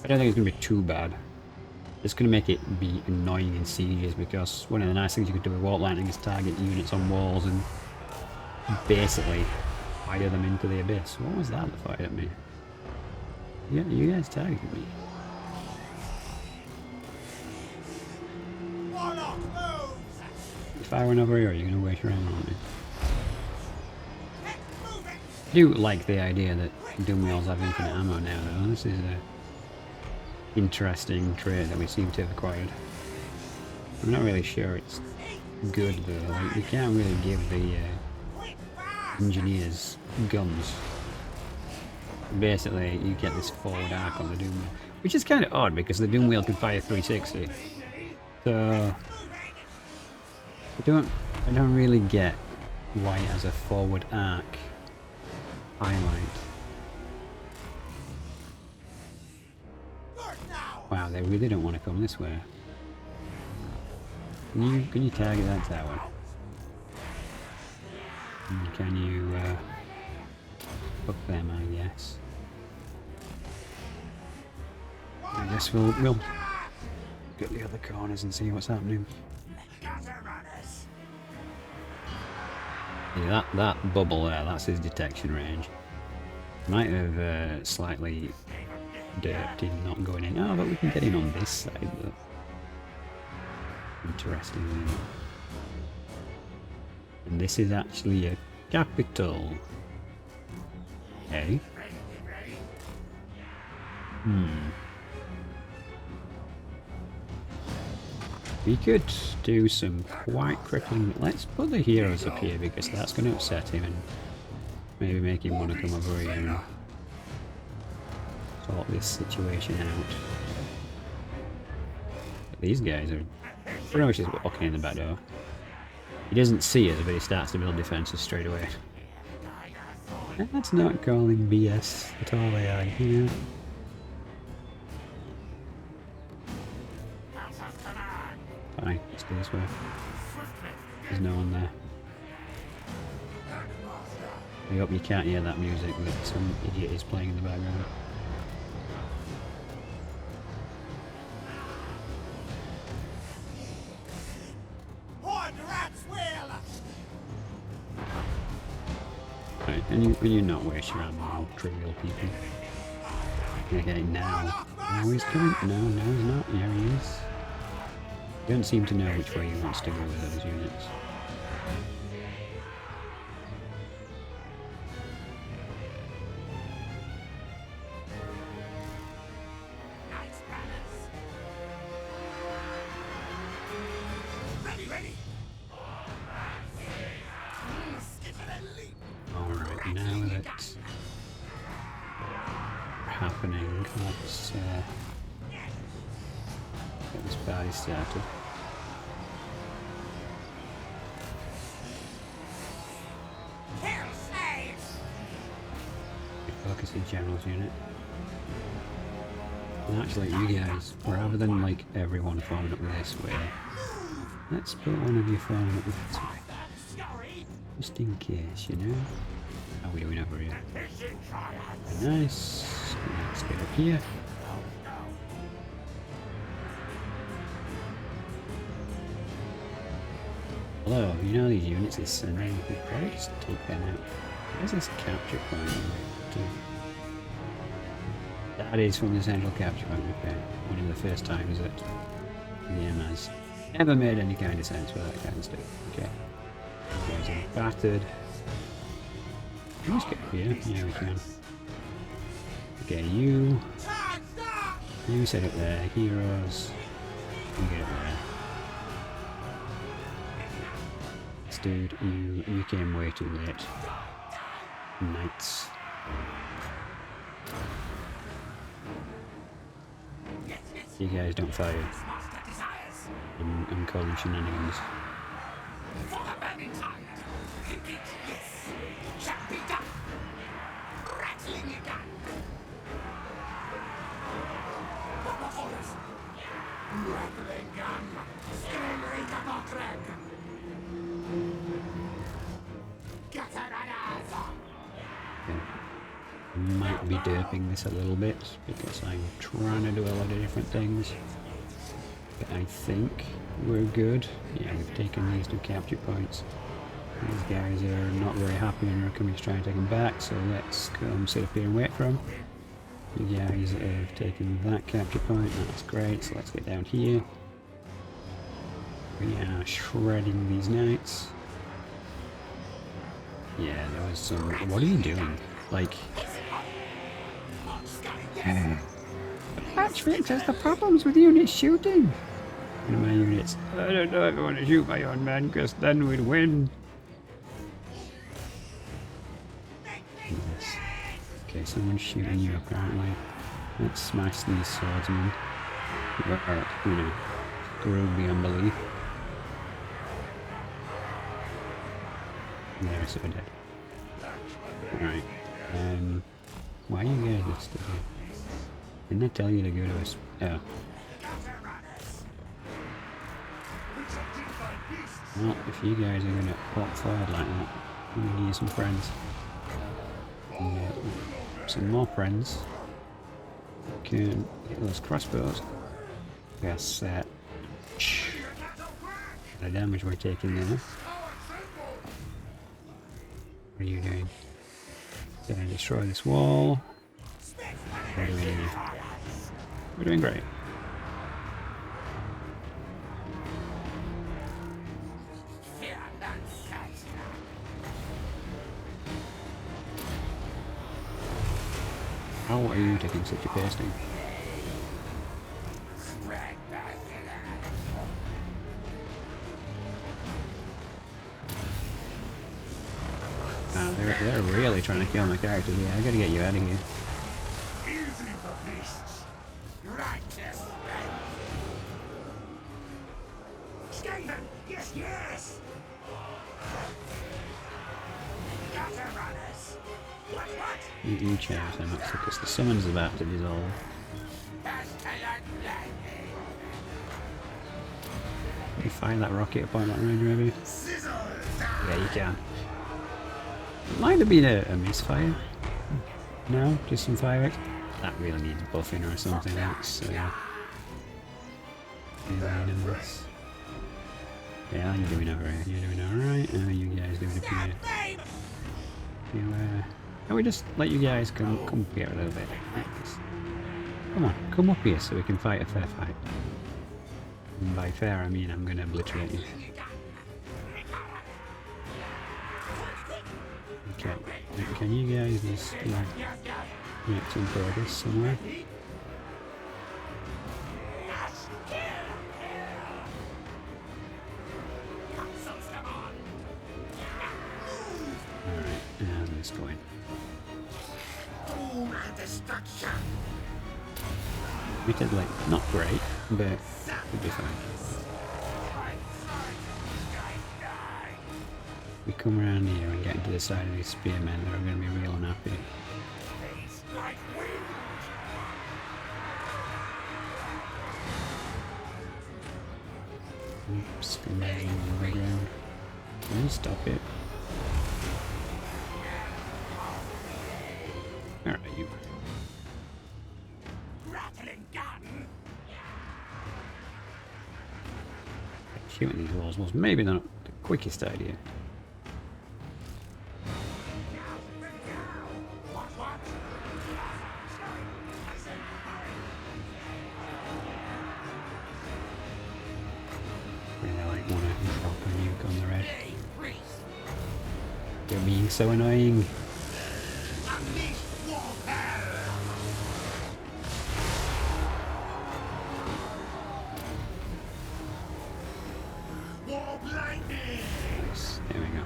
I don't think it's going to be too bad. It's going to make it be annoying in sieges, because one of the nice things you could do with Warp Lightning is target units on walls and basically fire them into the abyss. What was that fired at me? Yeah, you guys targeted me. Warlock moves! If I went over here, are you going to wait around on me? Move it! I do like the idea that Doom Wheels have infinite ammo now though. This is a interesting trait that we seem to have acquired. I'm not really sure it's good though. Like, you can't really give the engineers guns. Basically, you get this forward arc on the Doom Wheel, which is kind of odd because the Doom Wheel can fire 360. So I don't really get why it has a forward arc highlight. Wow, they really don't want to come this way. Can you target that tower? And can you hook them, I guess? I guess we'll get the other corners and see what's happening. Yeah, that bubble there, that's his detection range. Might have slightly derped in not going in. Oh, but we can get in on this side though. Interesting. And this is actually a capital. Okay. We could do some quite crippling. Let's put the heroes up here because that's going to upset him and maybe make him want to come over here and sort this situation out. But these guys are pretty much just walking in the back door. He doesn't see us, but he starts to build defences straight away. And that's not calling BS at all, AI here. Fine, let's go this way. There's no one there. I hope you can't hear that music that some idiot is playing in the background. Right, and you not waste your ammo on trivial people. Okay, now he's coming. No, he's not. Here he is. He doesn't seem to know which way he wants to go with those units. Alright, now that's happening, let's get this party started. Focus the general's unit. And actually, you guys, rather than like everyone forming up this way, let's put one of you forming up this way. Just in case, you know. How are we doing over here? Nice. Let's get up here. Hello, you know these units is sending. We could probably just take them out. Where's this capture point? That is from the central capture point, okay. One of the first times that the game has ever made any kind of sense with that kind of stuff. Okay. Guys are battered. Let's get up here. Yeah, we can. Okay, you set up there. Heroes. You get up there. This dude, you came way too late. Knights. You guys don't fire. I'm calling shenanigans. Might be derping this a little bit because I'm trying to do a lot of different things. But I think we're good. Yeah, we've taken these two capture points. These guys are not very happy and are coming to try and take them back, so let's come sit up here and wait for them. You guys have taken that capture point, that's great, so let's get down here. We are shredding these knights. Yeah, there was some... What are you doing? Like... The patch fixes the problems with units shooting! One of my units. I don't know if I want to shoot my own men, because then we'd win. Yes. Okay, someone's shooting you apparently. Let's smash these swordsmen. Or, you know, through beyond belief. They're so dead. Alright. Why are you guys still here? Didn't I tell you to go to us? Oh. Well, if you guys are gonna pop forward like that, I'm gonna need some friends. Some more friends. can get those crossbows. Yes, the damage we're taking there. What are you doing? Gonna destroy this wall. We're doing great. How are you taking such a pasting? They're really trying to kill my character here. I gotta get you out of here. Easy for beasts. Righteous. Skaven, yes, yes. Gutter runners. What? You change them up because the summon's about to dissolve. Can you fire that rocket at point blank range maybe? Yeah, you can. It might have been a misfire. No, just some fire. That really needs buffing or something. That's yeah, you're doing alright. You're doing alright. How are you guys doing up here? Can we just let you guys come up here a little bit? Come on, come up here so we can fight a fair fight. And by fair, I mean I'm gonna obliterate you. Okay, can you guys just make some progress somewhere? Alright, how's this going? We did like, not great, but we'll be fine. We come around here and get into the side of these spearmen, they're going to be real unhappy. Oops, spearmen on the ground. Can you stop it? Alright, you. Shooting these walls was maybe not the quickest idea. You're being so annoying. Nice. There we go.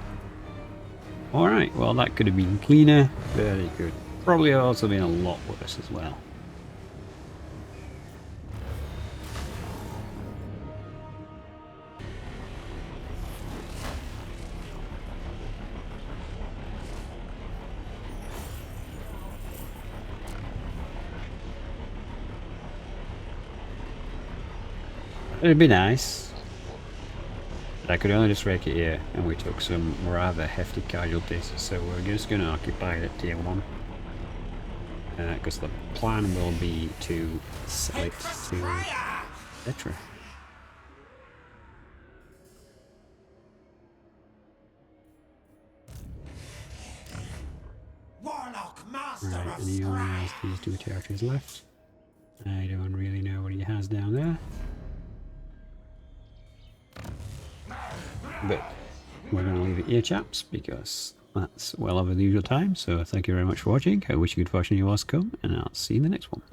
Alright, well that could have been cleaner. Very good. Probably also been a lot worse as well. It'd be nice, but I could only just rake it here, and we took some rather hefty casualties, so we're just going to occupy it at tier 1. Because the plan will be to sell it to Petra. Right, and he only has these two territories left. I don't really know what he has down there. But we're going to leave it here, chaps, because that's well over the usual time. So thank you very much for watching. I wish you good fortune in your wars to come, and I'll see you in the next one.